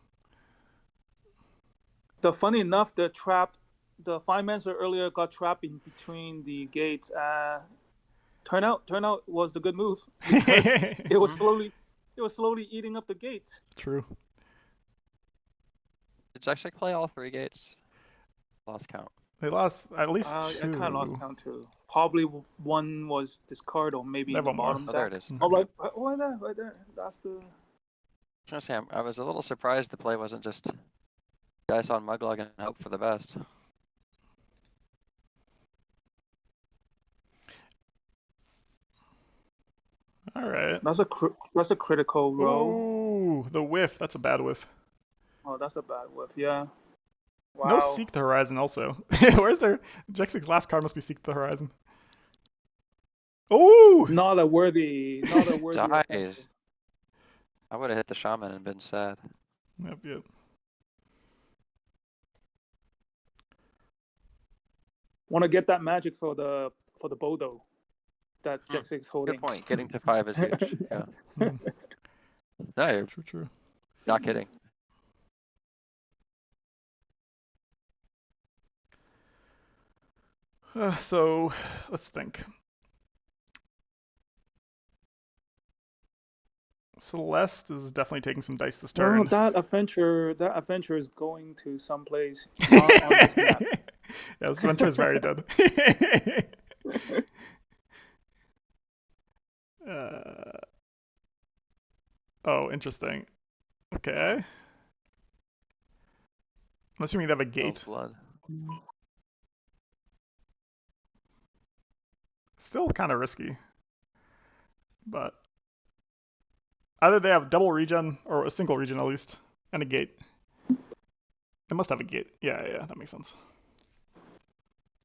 Funny enough, the Vine Mancer earlier got trapped in between the gates. Turnout was a good move because it was slowly eating up the gates. True. Did Jexik play all 3 gates? Lost count. They lost at least I two. kind of lost count too. Probably one was discard or maybe They in have the one more. bottom Oh, deck. there it is. Oh, right there. That's the. I was gonna say I was a little surprised the play wasn't just dice on Muglug and hope for the best. All right. That's a critical roll. Ooh, the whiff. That's a bad whiff. Oh, that's a bad whiff. Yeah. Wow. No Seek the Horizon also. Where's their Jexik's last card must be Seek the Horizon. Ooh! Not a worthy. Dies. Adventure. I would have hit the shaman and been sad. Yep. Want to get that magic for the Bodo that Jexik's holding. Good point. Getting to 5 is huge. Yeah. No, you're True. not kidding. So let's think. Celeste is definitely taking some dice this turn. Well, that adventure is going to someplace not on this map. Yeah, this adventure is very dead. Oh, interesting. Okay. I'm assuming they have a gate. Blood. Still kind of risky. But either they have double regen or a single regen at least, and a gate. They must have a gate. Yeah, that makes sense.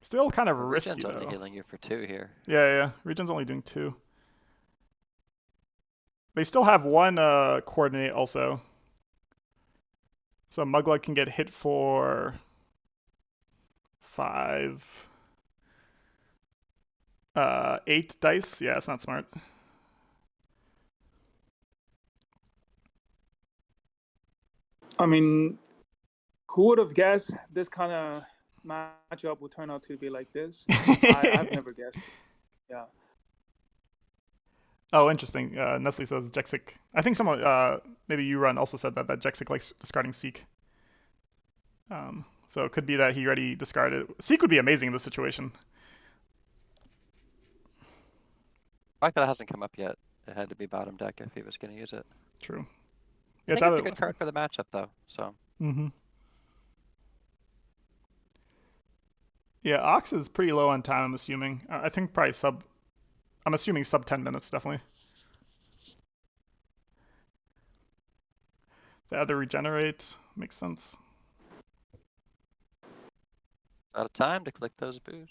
Still kind of risky Regen's though. only healing you for 2 here. Yeah. Regen's only doing 2. They still have 1 coordinate also. So Muglug can get hit for 5. 8 dice. Yeah, it's not smart. I mean, who would have guessed this kind of matchup would turn out to be like this? I've never guessed. Yeah. Oh, interesting. Nestle says Jexik. I think someone, maybe you run also said that Jexik likes discarding Seek. So it could be that he already discarded. Seek would be amazing in this situation. The fact that it hasn't come up yet, it had to be bottom deck if he was going to use it. True. I think it's a good card for the matchup, though. So. Yeah, Ox is pretty low on time, I'm assuming. I think probably I'm assuming sub 10 minutes, definitely. The other regenerate makes sense. It's out of time to click those boos.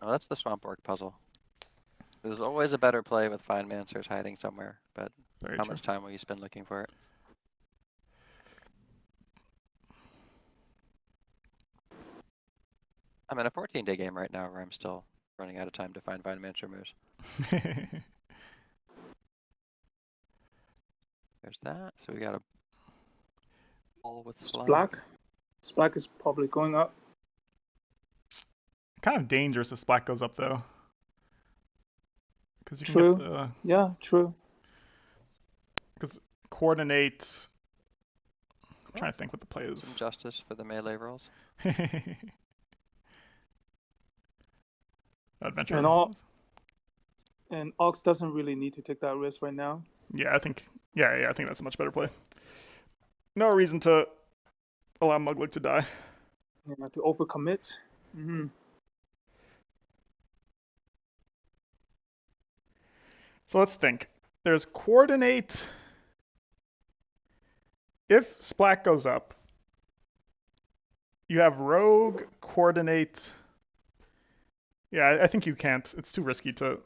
Oh, that's the Swamp Orc puzzle. There's always a better play with Vine Mancers hiding somewhere, but Very how true. much time will you spend looking for it? I'm in a 14-day game right now where I'm still running out of time to find Vine Mancer moves. There's that. So we got a ball with Splack. Splack is probably going up. Kind of dangerous if Splack goes up, though. Because you can True. get the... Yeah, true. Because coordinate. I'm trying to think what the play Some is. justice for the melee rolls. Adventure. And Ox doesn't really need to take that risk right now. Yeah, I think that's a much better play. No reason to allow Muglook to die. Yeah, to overcommit. Mm-hmm. So let's think. There's coordinate. If Splat goes up, you have rogue, coordinate. Yeah, I think you can't. It's too risky to.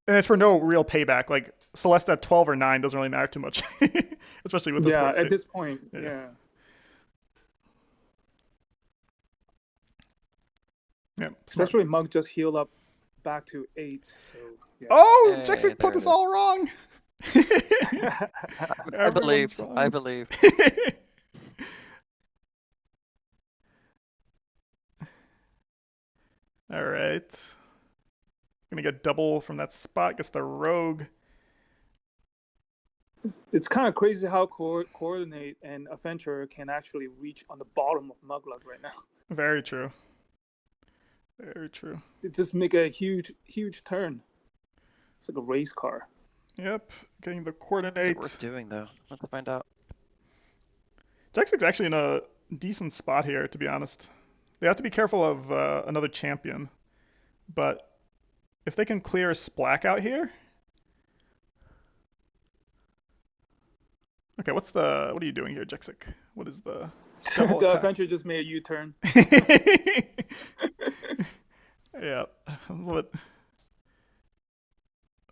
And it's for no real payback. Like Celeste at 12 or 9 doesn't really matter too much, especially with this Yeah, board at state. this point, yeah. Yeah, Especially Mug just healed up back to 8. So yeah. Oh, Hey, Jexik put there it us is. all wrong. I believed. wrong. I believed. All right. Gonna get double from that spot. Gets the rogue. It's kind of crazy how coordinate and adventure can actually reach on the bottom of Mugluck right now. Very true. Very true. It just make a huge turn. It's like a race car. Yep. Getting the Is coordinate. it worth doing though? Let's find out. Jexik's actually in a decent spot here, to be honest. They have to be careful of another champion, but if they can clear Splack out here. Okay, what are you doing here, Jexik? What is the double The attack? adventure just made a U-turn. Yeah. What?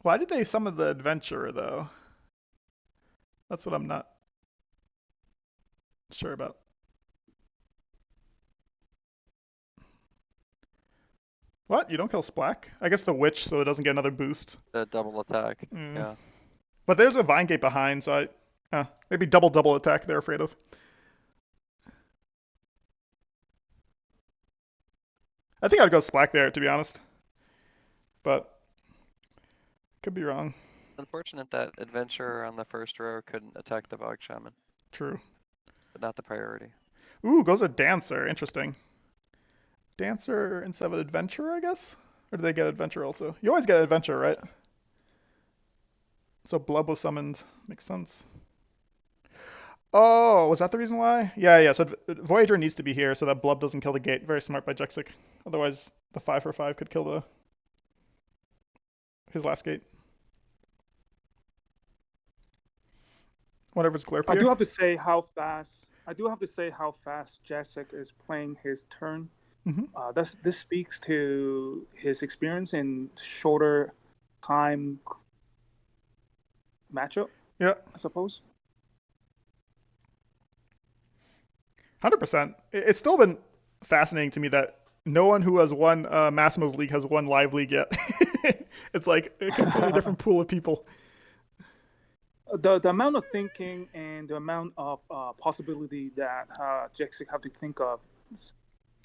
Why did they summon the adventurer though? That's what I'm not sure about. What? You don't kill Splack? I guess the witch, so it doesn't get another boost. The double attack. Mm. Yeah. But there's a Vine Gate behind, so maybe double attack they're afraid of. I think I'd go Splack there, to be honest. But could be wrong. Unfortunate that adventurer on the first row couldn't attack the Bog Shaman. True. But not the priority. Ooh, goes a Dancer. Interesting. Dancer instead of an Adventurer, I guess? Or do they get Adventure also? You always get Adventure, right? So Blub was summoned. Makes sense. Oh, was that the reason why? Yeah. So Voyager needs to be here so that Blub doesn't kill the gate. Very smart by Jexik. Otherwise, the 5/5 could kill his last gate. Whatever's Glurp here. I do have to say how fast Jexik is playing his turn. Mm-hmm. This speaks to his experience in shorter time matchup. Yeah. I suppose. 100%. It's still been fascinating to me that no one who has won Massimo's League has won Live League yet. It's like a completely different pool of people. The amount of thinking and the amount of possibility that Jexik have to think of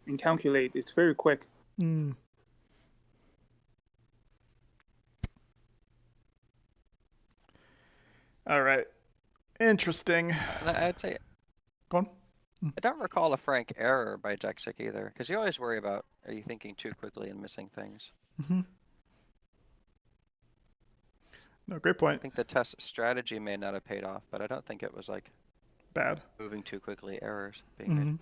and calculate, it's very quick. Mm. All right. Interesting. And I'd say Go on. I don't recall a frank error by Jexik either, because you always worry about are you thinking too quickly and missing things. Mm-hmm. No, great I point. think the test strategy may not have paid off, but I don't think it was like Bad. moving too quickly errors being made.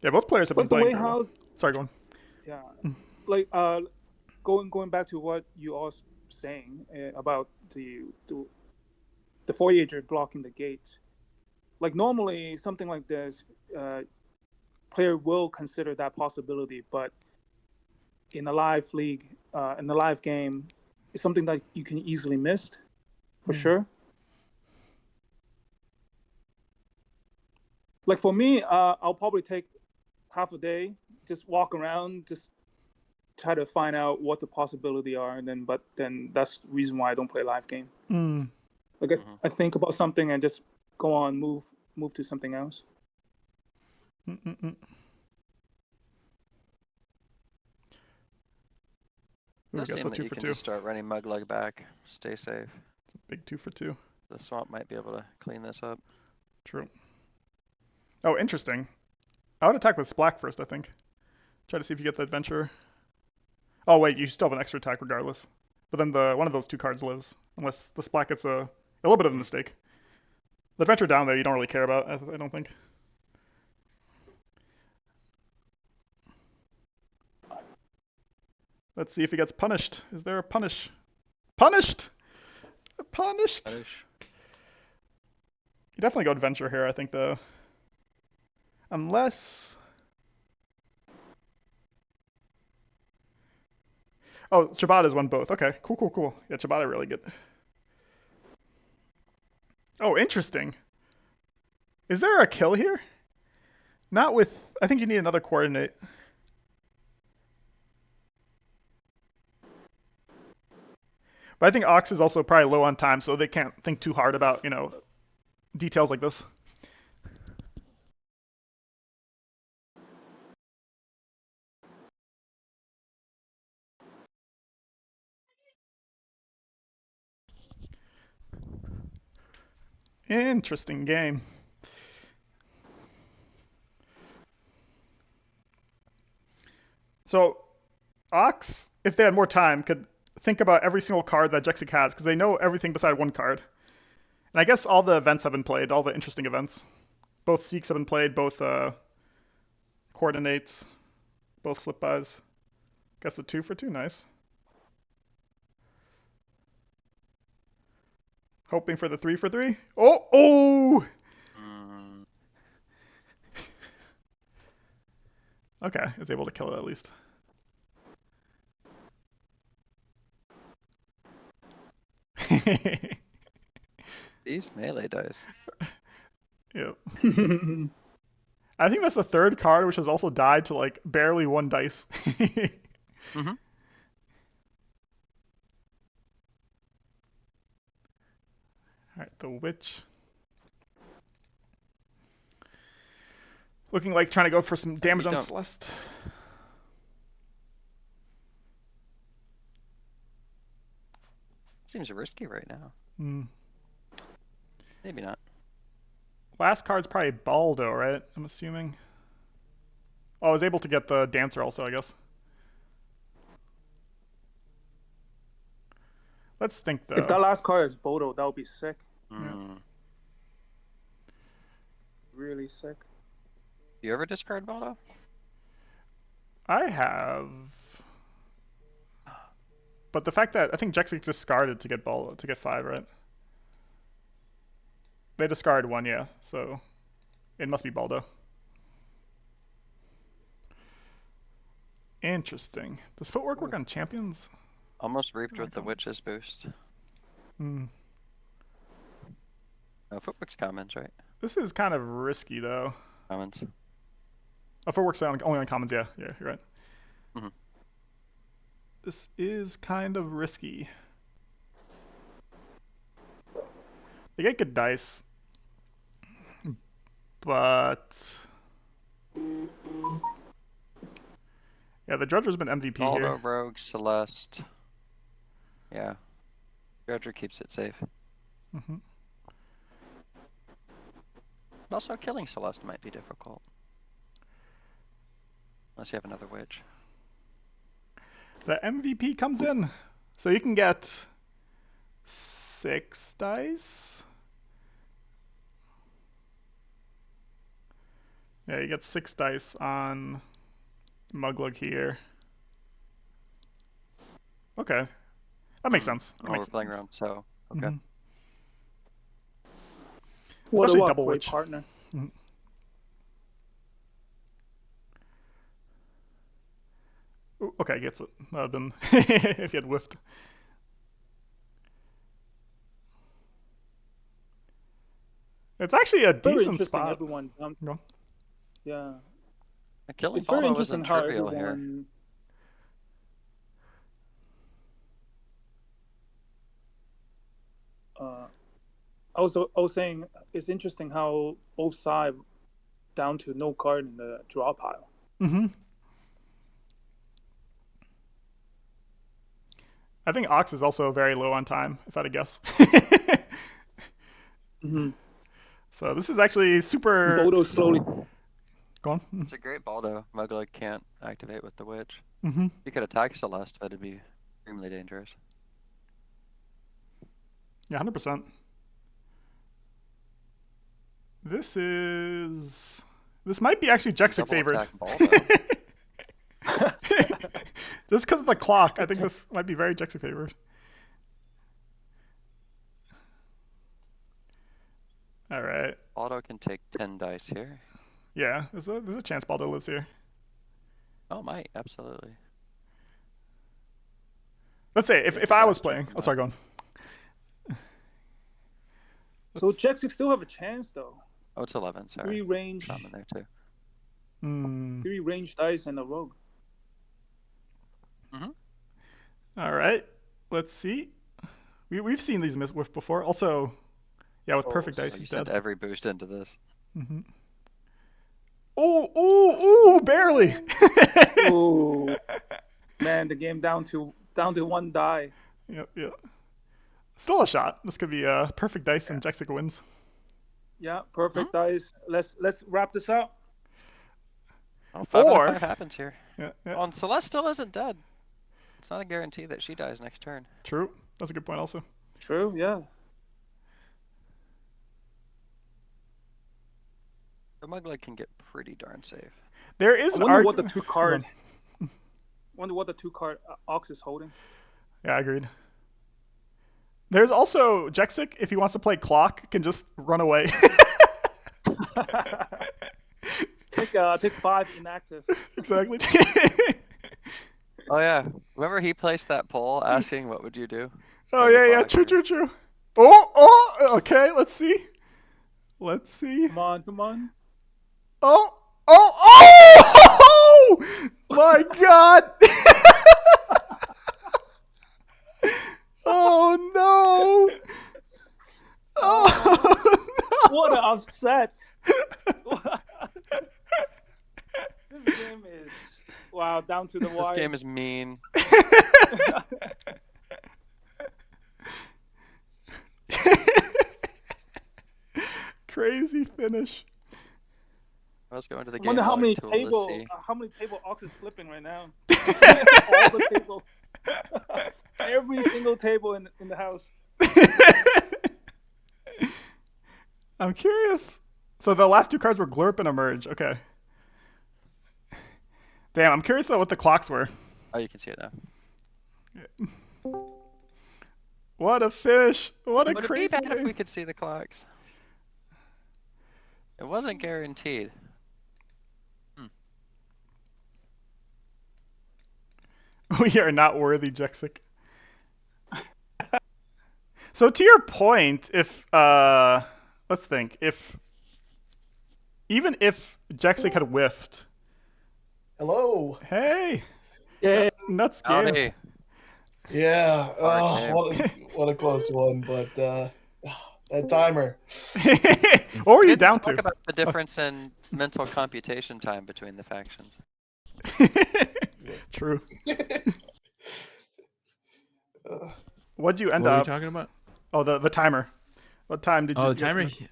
Yeah, both players have been But the playing way very well. Sorry, go on. yeah, like going back to what you all saying about the Voyager blocking the gates. Like normally something like this, player will consider that possibility, but in a live league, in the live game, it's something that you can easily miss, for sure. Like for me, I'll probably take half a day, just walk around, just try to find out what the possibility are, and then that's the reason why I don't play live game. Like I think about something and just go on, move to something else. Ooh, It does gets seem the that 2 you for can 2. just start running Muglug back. Stay safe. It's a big 2 for 2. The swamp might be able to clean this up. True. Oh, interesting. I would attack with Splack first, I think. Try to see if you get the adventure. Oh wait, you still have an extra attack regardless. But then one of those 2 cards lives, unless the Splack gets a little bit of a mistake. The adventure down there you don't really care about, I don't think. Let's see if he gets punished. Is there a punish? Punished! Punished! Punish. You definitely go adventure here, I think, though. Unless... Oh, Ciabatta's won both. Okay, cool. Yeah, Ciabatta really good. Oh, interesting. Is there a kill here? Not with... I think you need another coordinate. But I think Ox is also probably low on time, so they can't think too hard about, details like this. Interesting game. So, Ox, if they had more time, could think about every single card that Jexik has, because they know everything beside one card. And I guess all the events have been played, all the interesting events. Both Seeks have been played, both coordinates, both slip bys. Guess the 2 for 2, nice. Hoping for the 3 for 3. Oh! Okay, it's able to kill it at least. These melee dice. Yep. I think that's the 3rd card which has also died to like barely 1 dice. Mm-hmm. Alright, the Witch. Looking like trying to go for some damage on Celeste. Seems risky right now. Hmm. Maybe not. Last card's probably Baldo, right? I'm assuming. Oh, I was able to get the Dancer also, I guess. Let's think, though. If that last card is Bodo, that would be sick. Mm. Really sick. Do you ever discard Baldo? I have. But the fact that I think Jexik discarded to get Baldo, to get 5, right? They discarded 1, yeah. So it must be Baldo. Interesting. Does footwork work on champions? Almost reaped with the Witch's boost. Hmm. No, footwork's commons, right? This is kind of risky, though. Commons. Oh, footwork's only on commons, yeah. Yeah, you're right. Mm-hmm. This is kind of risky. They get good dice. But... yeah, the Dredger's been MVP Baldo, here. Rogue, Celeste. Yeah. Dredger keeps it safe. Mm-hmm. Also, killing Celeste might be difficult. Unless you have another witch. The MVP comes in. So you can get 6 dice. Yeah, you get 6 dice on Muglug here. Okay. That makes sense. That Oh, makes we're playing sense. around, so okay. Mm-hmm. What Especially a double great witch. partner. Mm-hmm. Ooh, okay, gets it. That would have been if you had whiffed. It's actually a Very decent interesting, spot. everyone. Go. Yeah. Killing It's very Baldo interesting wasn't how trivial here. everyone. I was saying it's interesting how both sides down to no card in the draw pile. Mm-hmm. I think Ox is also very low on time, if I had to guess. Mm-hmm. So this is actually super. Bodo slowly. Go on. It's a great ball though. Muggle can't activate with the witch. Mm-hmm. You could attack Celeste, but it'd be extremely dangerous. Yeah, 100%. This might be actually Jexik Double favored. attack ball though. Just because of the clock, I think this might be very Jexik favored. All right. Baldo can take 10 dice here. Yeah, there's a chance Baldo lives here. Oh, might absolutely. Let's say if Great I was disaster playing. from Oh, sorry, go on. So Jexik still have a chance though. Oh, it's 11. Sorry. 3 range, Shaman there too. 3 range dice and a rogue. All right. Let's see. We've seen these miss whiff before. Also, yeah, with perfect dice, You he's sent dead. every boost into this. Mm-hmm. Oh, barely. Oh man, the game down to 1 die. Yep. Still a shot. This could be perfect dice and Jexik wins. Yeah, perfect dice. Let's wrap this up. Oh, 5 out Or- of 5 happens here. Yeah. Oh, and Celeste still isn't dead. It's not a guarantee that she dies next turn. True. That's a good point also. True, yeah. The Muggle can get pretty darn safe. There is I wonder what the 2 card. Hold Wonder what the 2 card Ox is holding. Yeah, agreed. There's also Jexik, if he wants to play clock, can just run away. Take 5 inactive. Exactly. Oh yeah, remember he placed that poll asking what would you do? Oh In the yeah, clock true. Oh, okay, let's see. Come on. Oh, my God. Oh no. Oh no. What an upset. This game is down to the This wire. game is mean. Crazy finish. Let's go into the I game. wonder how log many tool to table see. Ox is flipping right now. All the table. Every single table in the house. I'm curious. So the last 2 cards were Glurp and Emerge. Okay. Damn, I'm curious about what the clocks were. Oh, you can see it now. What a fish. What a Would it crazy be bad if game. we could see the clocks? It wasn't guaranteed. We are not worthy, Jexik. So to your point, if let's think, even if Jexik had whiffed. Hello. Hey. Yeah. Nuts game. Howdy. Yeah. Hard Oh, game. what a close one. But that timer. What were you We didn't down talk to? about the difference in mental computation time between the factions. True. What'd you end What were you up? talking about? Oh, the timer. What time did you? Oh, the you guys timer. finish?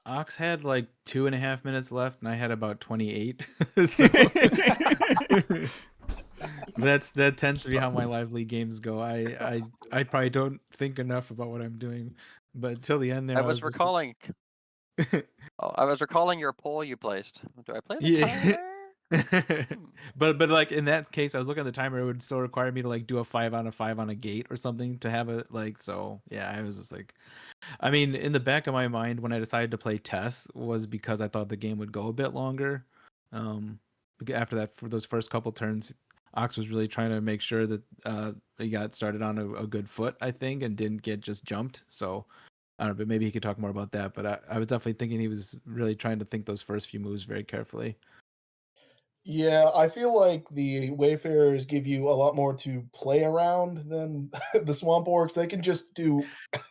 Ox had like 2.5 minutes left, and I had about 28. So that tends to be how my lively games go. I probably don't think enough about what I'm doing, but till the end there, I was just like- recalling. I was recalling your poll you placed. Do I play the Yeah. timer? but like in that case, I was looking at the timer. It would still require me to like do a 5 out of 5 on a gate or something to have it like. So yeah, I was just like, I mean, in the back of my mind when I decided to play Tess was because I thought the game would go a bit longer. After that, for those first couple turns, Ox was really trying to make sure that he got started on a good foot, I think, and didn't get just jumped. So I don't know, but maybe he could talk more about that. But I was definitely thinking he was really trying to think those first few moves very carefully. Yeah, I feel like the Wayfarers give you a lot more to play around than the Swamp Orcs. They can just do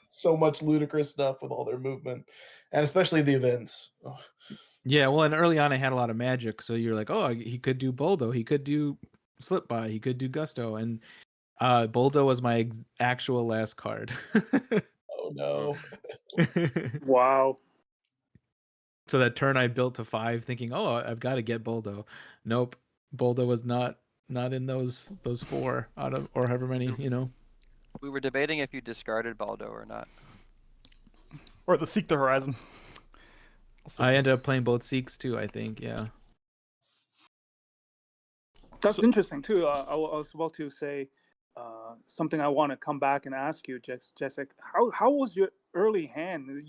so much ludicrous stuff with all their movement, and especially the events. Ugh. Yeah, well, and early on I had a lot of magic, so you're like, oh, he could do Boldo, he could do Slip By, he could do Gusto, and Boldo was my actual last card. Oh no. Wow. So that turn I built to 5 thinking, oh, I've got to get Boldo. Nope. Boldo was not in those 4 out of, or however many, you know. We were debating if you discarded Baldo or not. Or the Seek the Horizon. Also, I ended up playing both Seeks too, I think, yeah. That's interesting too. I was about to say something I want to come back and ask you, Jexik. How was your early hand?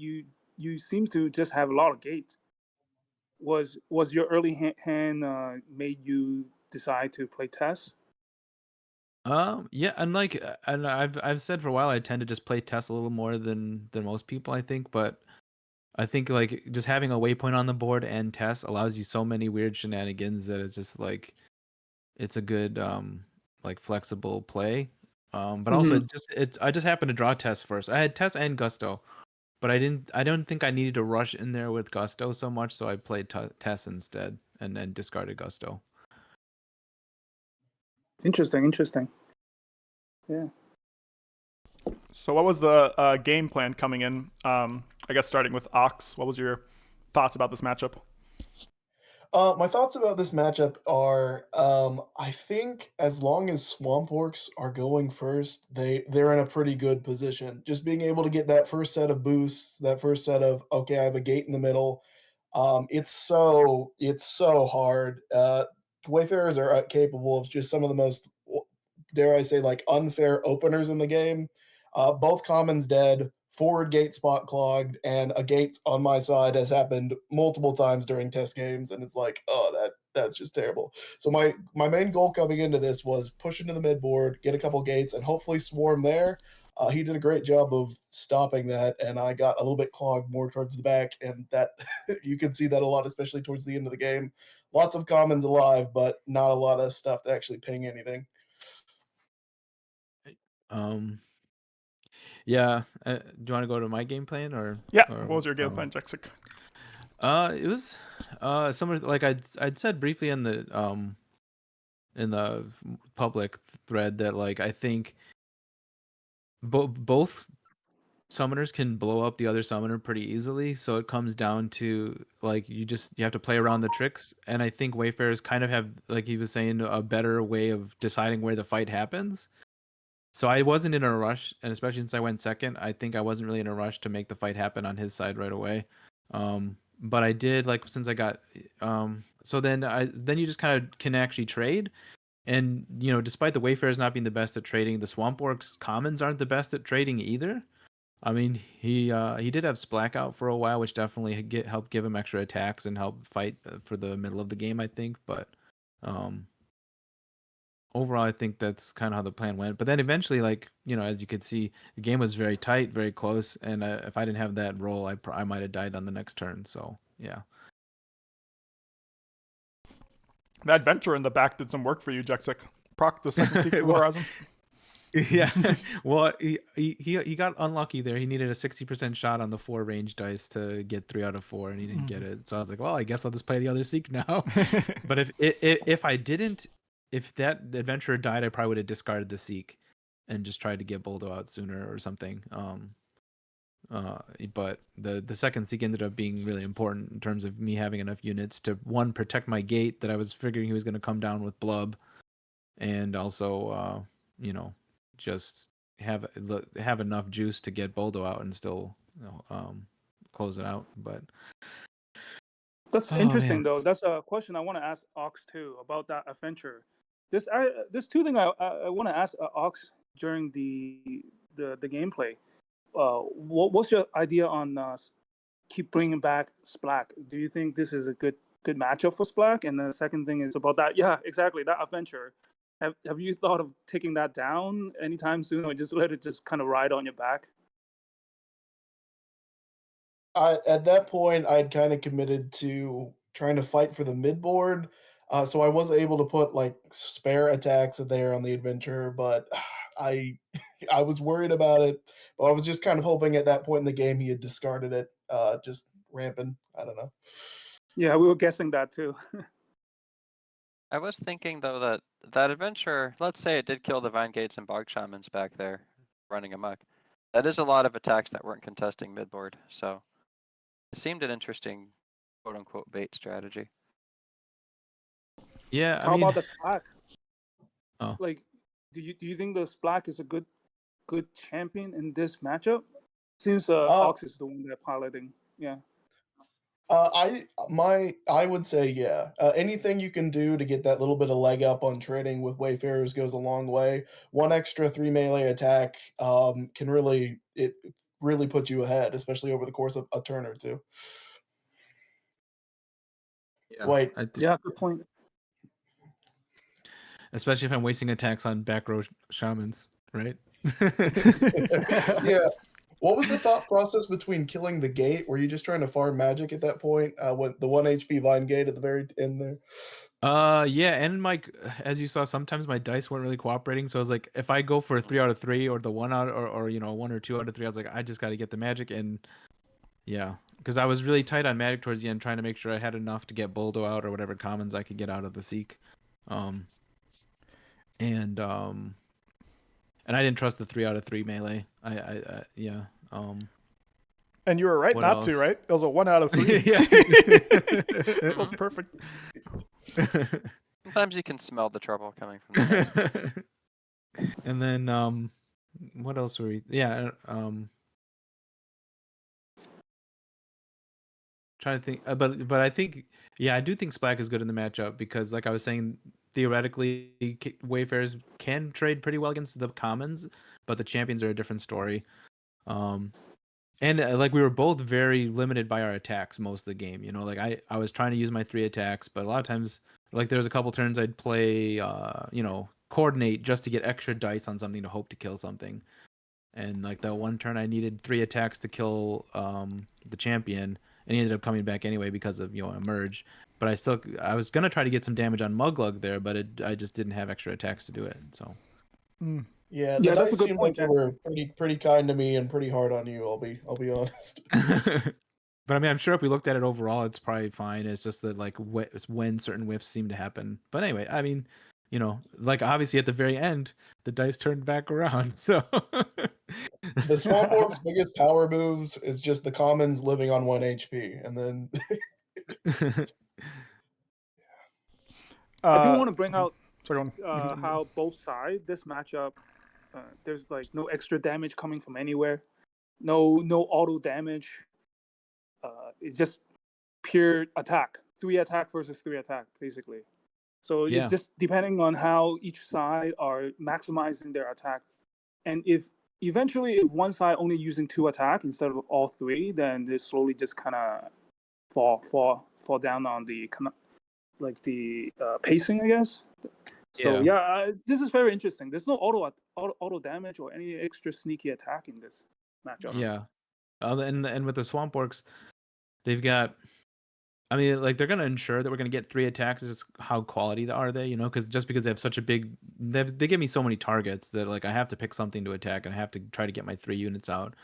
You seem to just have a lot of gates. Was your early hand made you decide to play Tess? Yeah, and like, and I've said for a while I tend to just play Tess a little more than most people, I think, but I think like just having a waypoint on the board and Tess allows you so many weird shenanigans that it's just like it's a good like flexible play. But also I just happened to draw Tess first. I had Tess and Gusto, but I don't think I needed to rush in there with Gusto so much, so I played Tess instead and then discarded Gusto. Interesting. Yeah. so what was the game plan coming in? I guess starting with Ox, what was your thoughts about this matchup? My thoughts about this matchup are, I think as long as Swamp Orcs are going first, they're in a pretty good position. Just being able to get that first set of boosts, that first set of okay, I have a gate in the middle. It's so hard. Wayfarers are capable of just some of the most, dare I say, like unfair openers in the game. Both commons dead, forward gate spot clogged, and a gate on my side has happened multiple times during test games, and it's like, oh, that's just terrible. So my main goal coming into this was push into the mid board, get a couple gates, and hopefully swarm there. He did a great job of stopping that, and I got a little bit clogged more towards the back, and that you can see that a lot, especially towards the end of the game. Lots of commons alive, but not a lot of stuff to actually ping anything. Um, yeah. Do you want to go to my game plan or? Yeah, what was your game plan, Jexik? It was similar. Like I'd said briefly in the public thread that like I think both summoners can blow up the other summoner pretty easily. So it comes down to like you have to play around the tricks. And I think Wayfarers kind of have, like he was saying, a better way of deciding where the fight happens. So I wasn't in a rush, and especially since I went second, I think I wasn't really in a rush to make the fight happen on his side right away. But I did, like, since I got so then you just kind of can actually trade. And you know, despite the Wayfarers not being the best at trading, the Swamp Orcs commons aren't the best at trading either. I mean, he did have Splack out for a while, which definitely helped give him extra attacks and help fight for the middle of the game, I think. But overall, I think that's kind of how the plan went. But then eventually, like, you know, as you could see, the game was very tight, very close. And if I didn't have that roll, I might have died on the next turn. So yeah. That adventure in the back did some work for you, Jexik. Proc the second Seek the Well, Horizon. Yeah, well, he got unlucky there. He needed a 60% shot on the 4 range dice to get 3 out of 4, and he didn't get it. So I was like, well, I guess I'll just play the other Seek now. But if I didn't, if that adventurer died, I probably would have discarded the Seek and just tried to get Boldo out sooner or something. But the second Seek ended up being really important in terms of me having enough units to, one, protect my gate that I was figuring he was going to come down with Blub, and also you know, just have enough juice to get Boldo out and still, you know, close it out. But That's interesting, though. That's a question I want to ask Ox too about that adventure. There's two things I want to ask Ox during the gameplay. What's your idea on keep bringing back Splack? Do you think this is a good matchup for Splack? And the second thing is about that. Yeah, exactly, that adventure. Have you thought of taking that down anytime soon, or just let it just kind of ride on your back? At that point, I'd kind of committed to trying to fight for the mid board, so I was able to put like spare attacks there on the adventure, but I I was worried about it. But I was just kind of hoping at that point in the game he had discarded it, just rampant. I don't know. Yeah, we were guessing that too. I was thinking though that that adventure, let's say it did kill the Vine Gates and Bog Shamans back there running amok. That is a lot of attacks that weren't contesting midboard, so it seemed an interesting quote unquote bait strategy. Yeah, I How mean, about the Splack? Oh. Like, do you think the Splack is a good champion in this matchup? Since Ox is the one that piloting, yeah. I would say yeah. Anything you can do to get that little bit of leg up on trading with Wayfarers goes a long way. One extra 3 melee attack can really put you ahead, especially over the course of a turn or two. yeah, Wait, Yeah, good point. especially if I'm wasting attacks on back row shamans, right? yeah. What was the thought process between killing the gate? Were you just trying to farm magic at that point? When the 1 HP Vine Gate at the very end there? Yeah, and as you saw, sometimes my dice weren't really cooperating. So I was like, if I go for a 3 out of 3 or the 1 out or 1 or 2 out of 3, I was like, I just got to get the magic. And yeah, because I was really tight on magic towards the end, trying to make sure I had enough to get Boldo out or whatever commons I could get out of the Seek. And I didn't trust the 3 out of 3 melee. Yeah. And you were right What not to, else? right? It was a 1 out of 3. Yeah. This was perfect. Sometimes you can smell the trouble coming from the dice. And then what else were we? Yeah. Trying to think, but I think, yeah, I do think Splack is good in the matchup because, like I was saying, theoretically, Wayfarers can trade pretty well against the commons, but the champions are a different story. And like we were both very limited by our attacks most of the game. You know, like I was trying to use my 3 attacks, but a lot of times, like there was a couple turns I'd play, coordinate just to get extra dice on something to hope to kill something. And like that one turn, I needed 3 attacks to kill the champion, and he ended up coming back anyway because of a merge. But I was gonna try to get some damage on Muglug there, but I just didn't have extra attacks to do it. So Yeah, the that's a dice good seemed point, like they were pretty kind to me and pretty hard on you. I'll be honest. But I mean, I'm sure if we looked at it overall, it's probably fine. It's just that like when certain whiffs seem to happen. But anyway, I mean, like obviously at the very end, the dice turned back around. So The Swamp Orc's biggest power moves is just the commons living on 1 HP, and then I do want to bring out Sorry, how both sides this matchup, there's like no extra damage coming from anywhere, no auto damage. It's just pure attack, 3 attack versus 3 attack, basically. So Yeah. it's just depending on how each side are maximizing their attack, and if one side only using 2 attack instead of all 3, then they slowly just kind of fall down on the pacing, I guess. So this is very interesting. There's no auto damage or any extra sneaky attack in this matchup. Yeah. And with the Swamp Orcs, they've got, I mean, like they're gonna ensure that we're gonna get 3 attacks. It's just how quality are they, because they have such a big, they give me so many targets that like I have to pick something to attack and I have to try to get my 3 units out.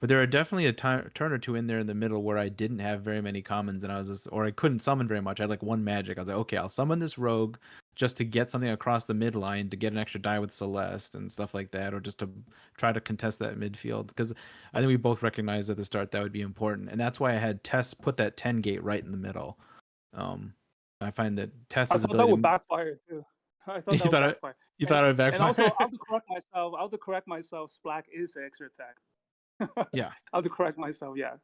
But there are definitely a turn or two in there in the middle where I didn't have very many commons, and I couldn't summon very much. I had like 1 magic. I was like, okay, I'll summon this rogue just to get something across the midline to get an extra die with Celeste and stuff like that, or just to try to contest that midfield. Because I think we both recognized at the start that would be important, and that's why I had Tess put that 10 gate right in the middle. I find that Tess's I thought that ability would backfire too. I thought that would backfire. You thought it would backfire? And also, I have to correct myself. Splack is an extra attack. Yeah. I have to correct myself. Yeah.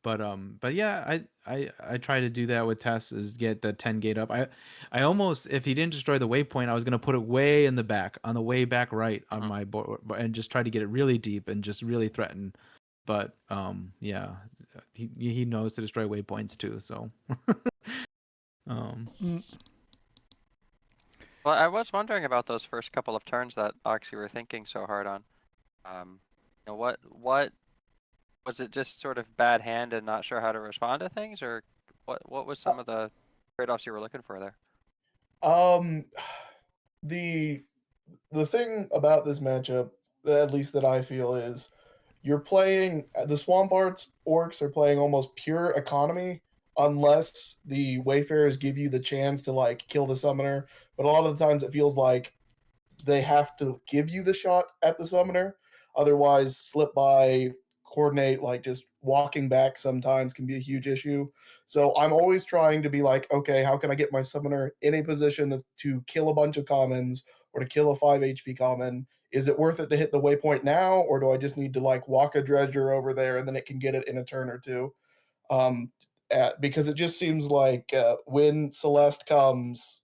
But yeah, I try to do that with Tess, is get the 10 gate up. I almost, if he didn't destroy the waypoint, I was gonna put it way in the back, on the way back right on my board, and just try to get it really deep and just really threaten. But yeah, he knows to destroy waypoints too. So Well, I was wondering about those first couple of turns that Oxy were thinking so hard on. What was it? Just sort of bad hand and not sure how to respond to things, or what was some of the trade-offs you were looking for there? The thing about this matchup, at least that I feel, is you're playing the Swamp Orcs are playing almost pure economy unless the Wayfarers give you the chance to like kill the summoner. But a lot of the times it feels like they have to give you the shot at the summoner. Otherwise, slip by, coordinate, like just walking back sometimes can be a huge issue. So I'm always trying to be like, okay, how can I get my summoner in a position to kill a bunch of commons or to kill a 5 HP common? Is it worth it to hit the waypoint now, or do I just need to like walk a dredger over there and then it can get it in a turn or two? Because it just seems like when Celeste comes,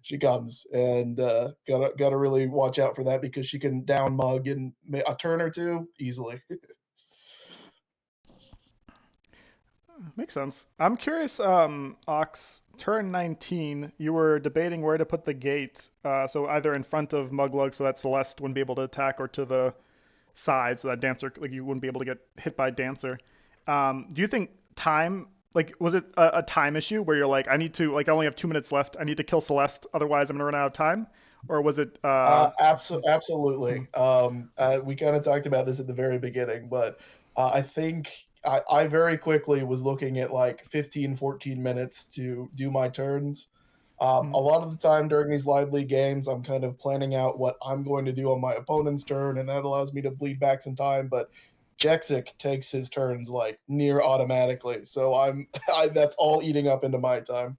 she comes, and gotta really watch out for that because she can down mug in a turn or two easily. Makes sense. I'm curious, Ox, turn 19, you were debating where to put the gate. So either in front of Muglug so that Celeste wouldn't be able to attack, or to the side so that Dancer, like you wouldn't be able to get hit by Dancer. Do you think time, like, was it a time issue where you're like, I need to, like, I only have 2 minutes left, I need to kill Celeste, otherwise I'm gonna run out of time? Or was it, Absolutely. We kind of talked about this at the very beginning, but I think I very quickly was looking at like 15, 14 minutes to do my turns. A lot of the time during these lively games, I'm kind of planning out what I'm going to do on my opponent's turn, and that allows me to bleed back some time. But Jexik takes his turns like near automatically, so that's all eating up into my time.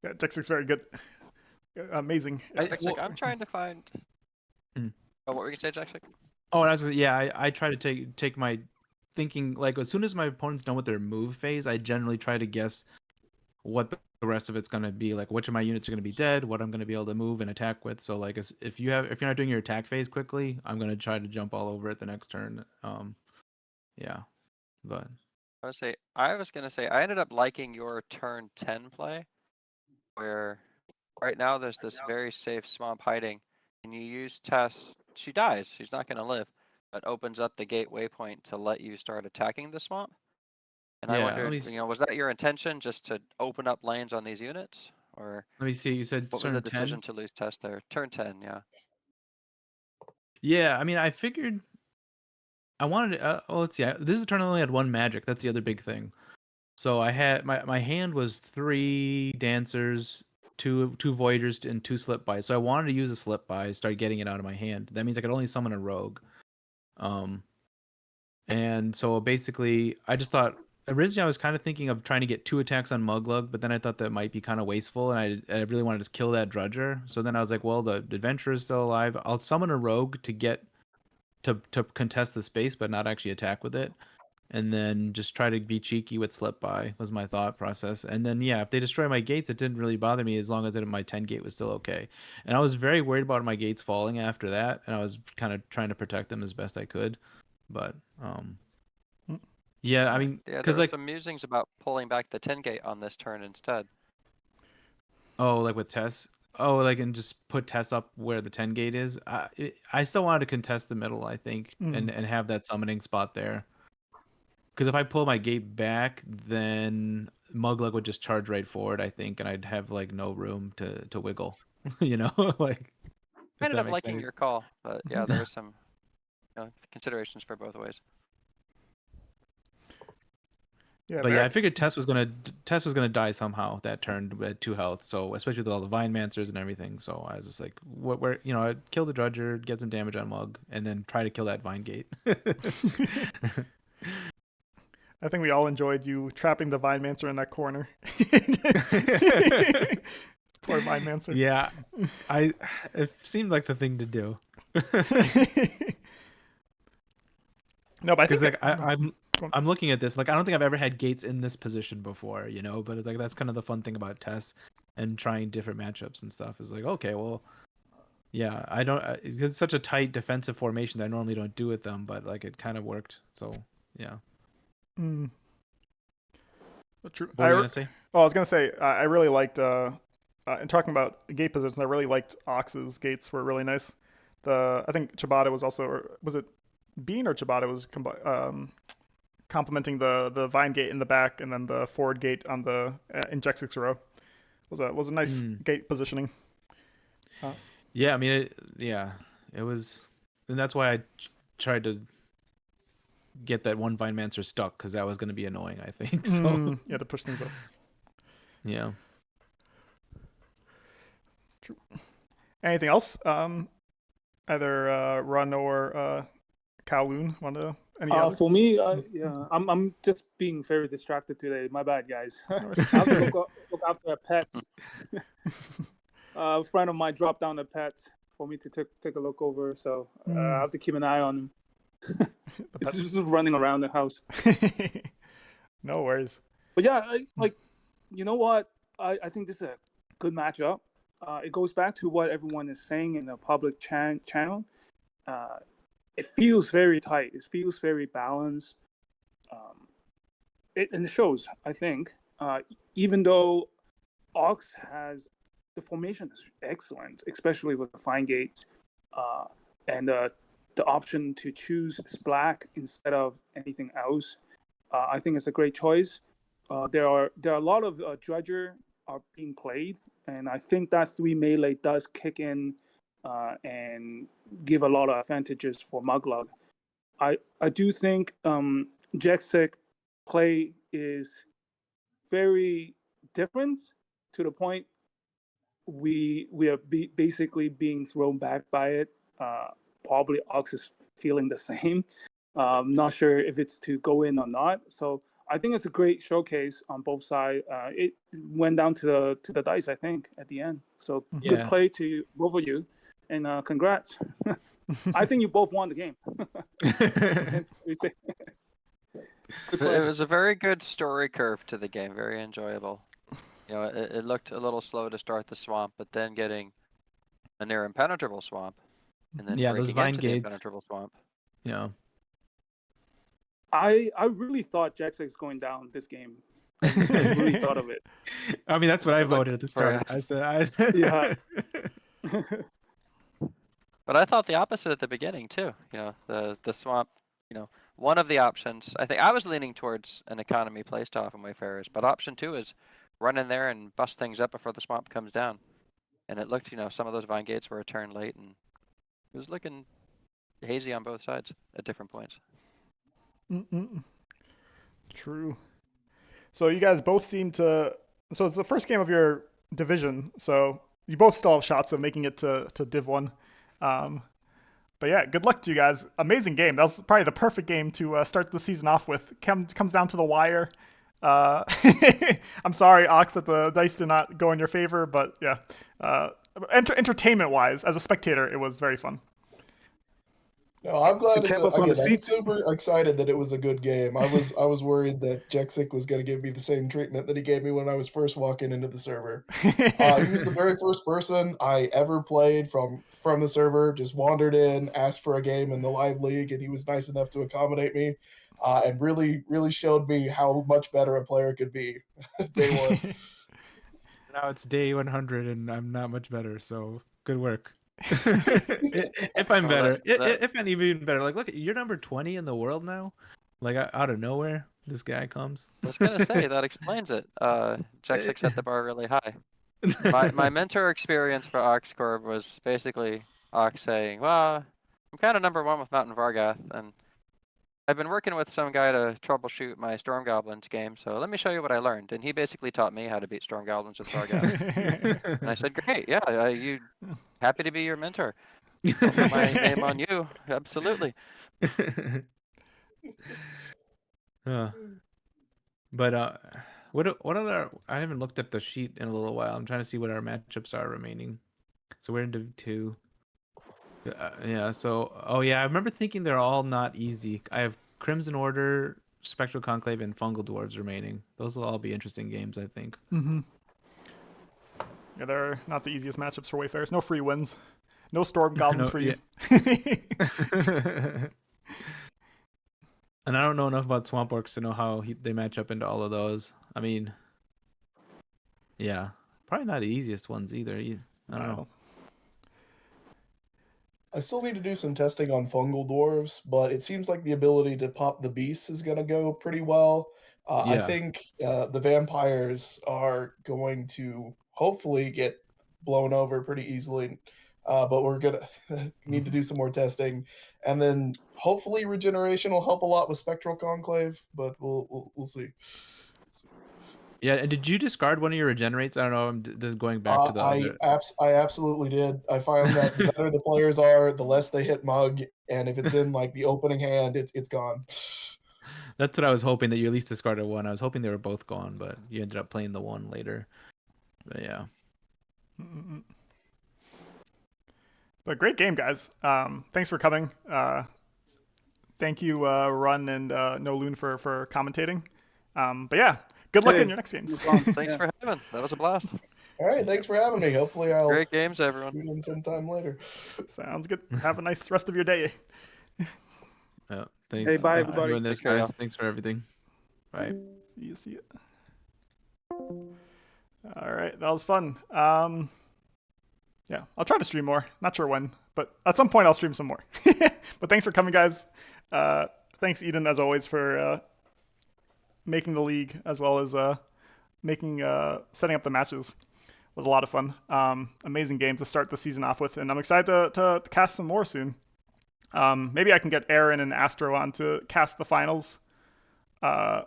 Yeah, Jexik's very good. Amazing. I'm trying to find. Oh, what were you gonna say, Jexik? Oh, and I try to take my thinking, like, as soon as my opponent's done with their move phase, I generally try to guess what the rest of it's gonna be, like which of my units are gonna be dead, what I'm gonna be able to move and attack with. So like, if you're not doing your attack phase quickly, I'm gonna try to jump all over it the next turn. Yeah, but I was gonna say I ended up liking your turn 10 play, where right now there's this very safe swamp hiding, and you use Tess. She dies. She's not gonna live, but opens up the gate waypoint to let you start attacking the swamp. And I yeah, wondered, was that your intention, just to open up lanes on these units, or let me see. You said what was the turn 10? decision to lose Tess there? Turn 10, yeah. Yeah, I mean, I figured I wanted to, let's see. This is a turn I only had one magic. That's the other big thing. So I had my hand was 3 dancers, two voyagers, and 2 slip bys. So I wanted to use a slip by, start getting it out of my hand. That means I could only summon a rogue. And so basically, I just thought originally I was kind of thinking of trying to get 2 attacks on Muglug, but then I thought that might be kind of wasteful, and I really wanted to kill that Drudger. So then I was like, well, the adventurer is still alive. I'll summon a rogue to get to contest the space, but not actually attack with it. And then just try to be cheeky with slip by was my thought process. And then yeah, if they destroy my gates, it didn't really bother me as long as my 10 gate was still okay. And I was very worried about my gates falling after that, and I was kind of trying to protect them as best I could. But yeah, I mean, Yeah, there because were like some musings about pulling back the 10 gate on this turn instead. like with Tess. Oh, like, and just put Tess up where the 10 gate is. I still wanted to contest the middle, I think, and have that summoning spot there. Because if I pull my gate back, then Muglug would just charge right forward, I think, and I'd have like no room to wiggle. Like. I ended up liking your call, but yeah, there were some considerations for both ways. Yeah, but yeah, I figured Tess was gonna die somehow that turn at 2 health. So especially with all the Vine Mancers and everything. So I was just like, where I'd kill the Drudger, get some damage on Mug, and then try to kill that Vine Gate. I think we all enjoyed you trapping the Vine Mancer in that corner. Poor Vine Mancer. Yeah, it seemed like the thing to do. No, but I think like I'm looking at this, like I don't think I've ever had gates in this position before, but it's like that's kind of the fun thing about Tess and trying different matchups and stuff is like, okay, well, yeah, I don't, it's such a tight defensive formation that I normally don't do with them, but like it kind of worked. So yeah. True. What were you gonna say? Oh, I was gonna say I really liked in talking about gate positions, I really liked Ox's gates were really nice. I think Ciabatta was also, or was it Bean or Ciabatta was complementing the Vine gate in the back, and then the forward gate on the in Jexik's row was a nice gate positioning. Yeah, I mean, it was, and that's why I tried to get that one Vine Mancer stuck because that was going to be annoying, I think. So Yeah, to push things up. yeah. True. Anything else? Either Run or Kowloon. Any other? For me, yeah, I'm just being very distracted today. My bad, guys. I No worries. have to look after a pet. A friend of mine dropped down a pet for me to take a look over, so I have to keep an eye on him. It's just running around the house. No worries. But yeah, you know what? I think this is a good matchup. It goes back to what everyone is saying in the public channel. It feels very tight. It feels very balanced. And it shows, I think. Even though Ox has the formation is excellent, especially with the fine gates, and the option to choose Splack instead of anything else. I think it's a great choice. There are a lot of Dredger are being played, and I think that 3 melee does kick in and give a lot of advantages for Muglug. I do think Jexik play is very different to the point we are basically being thrown back by it. Probably Ox is feeling the same. Not sure if it's to go in or not. So I think it's a great showcase on both sides. It went down to the dice, I think, at the end. So good play to both of you, and congrats. I think you both won the game. It was a very good story curve to the game, very enjoyable. You know, it looked a little slow to start the swamp, but then getting a near impenetrable swamp, and then those breaking vine into the gates. impenetrable swamp. Yeah. I really thought Jexik's going down this game. I really thought of it. I mean, that's what I voted at the start. I said yeah. But I thought the opposite at the beginning too. You know, the swamp. You know, one of the options. I think I was leaning towards an economy playstyle from Wayfarers, but option 2 is run in there and bust things up before the swamp comes down. And it looked, you know, some of those vine gates were a turn late, and it was looking hazy on both sides at different points. True. So you guys both seem to. So it's the first game of your division. So you both still have shots of making it to Div 1. But yeah, good luck to you guys. Amazing game. That was probably the perfect game to start the season off with. Comes down to the wire. I'm sorry, Ox, that the dice did not go in your favor, but yeah. Entertainment-wise, as a spectator, it was very fun. No, I'm glad kept us on the I'm seats. super excited that it was a good game. I was worried that Jexik was going to give me the same treatment that he gave me when I was first walking into the server. He was the very first person I ever played from the server. Just wandered in, asked for a game in the live league, and he was nice enough to accommodate me, and really showed me how much better a player could be. Day one. Now it's day 100, and I'm not much better. So good work. If I'm better, if I'm even better, like look, you're number 20 in the world now, like out of nowhere, this guy comes. I was gonna say that explains it. Jexik set the bar really high. My mentor experience for Ox Corb was basically Ox saying, "Well, I'm kind of number 1 with Mountain Vargath, and I've been working with some guy to troubleshoot my Storm Goblins game, so let me show you what I learned." And he basically taught me how to beat Storm Goblins with Vargath. And I said, "Great, yeah, you happy to be your mentor. I'll put my name on you, absolutely." But what other? I haven't looked at the sheet in a little while. I'm trying to see what our matchups are remaining. So we're in Div 2. Yeah. So I remember thinking they're all not easy. I have Crimson Order, Spectral Conclave, and Fungal Dwarves remaining. Those will all be interesting games, I think. Mm-hmm. Yeah, they're not the easiest matchups for Wayfarers. No free wins. No Storm Goblins for you. And I don't know enough about Swamp Orcs to know how they match up into all of those. I mean, yeah, probably not the easiest ones either. I don't know. I still need to do some testing on fungal dwarves, but it seems like the ability to pop the beasts is going to go pretty well. I think the vampires are going to hopefully get blown over pretty easily. but we're gonna need to do some more testing, and then hopefully regeneration will help a lot with Spectral Conclave, but we'll see. Yeah, and did you discard one of your regenerates? I don't know. I'm just going back to the other. I absolutely did. I found that the better the players are, the less they hit mug, and if it's in like the opening hand, it's gone. That's what I was hoping, that you at least discarded one. I was hoping they were both gone, but you ended up playing the one later. But yeah. But great game, guys. Thanks for coming. Thank you, Run and Kowloon for commentating. But yeah, good luck in your next games. Thanks for having. That was a blast. All right, thanks for having me. Hopefully I'll Great games, everyone. tune in sometime later. Sounds good. Have a nice rest of your day. Thanks. Hey, bye, Thanks for everybody. doing this, Take care, guys. y'all. Thanks for everything. Bye. See you. All right, that was fun. Yeah, I'll try to stream more. Not sure when, but at some point I'll stream some more. But thanks for coming, guys. Thanks, Eden, as always, for making the league, as well as setting up the matches. It was a lot of fun. Amazing game to start the season off with, and I'm excited to cast some more soon. Maybe I can get Aaron and Astro on to cast the finals of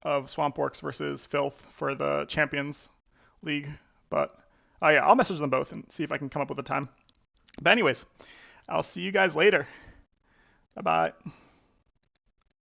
Swampworks versus Filth for the Champions League. But yeah, I'll message them both and see if I can come up with a time. But anyways, I'll see you guys later. Bye-bye.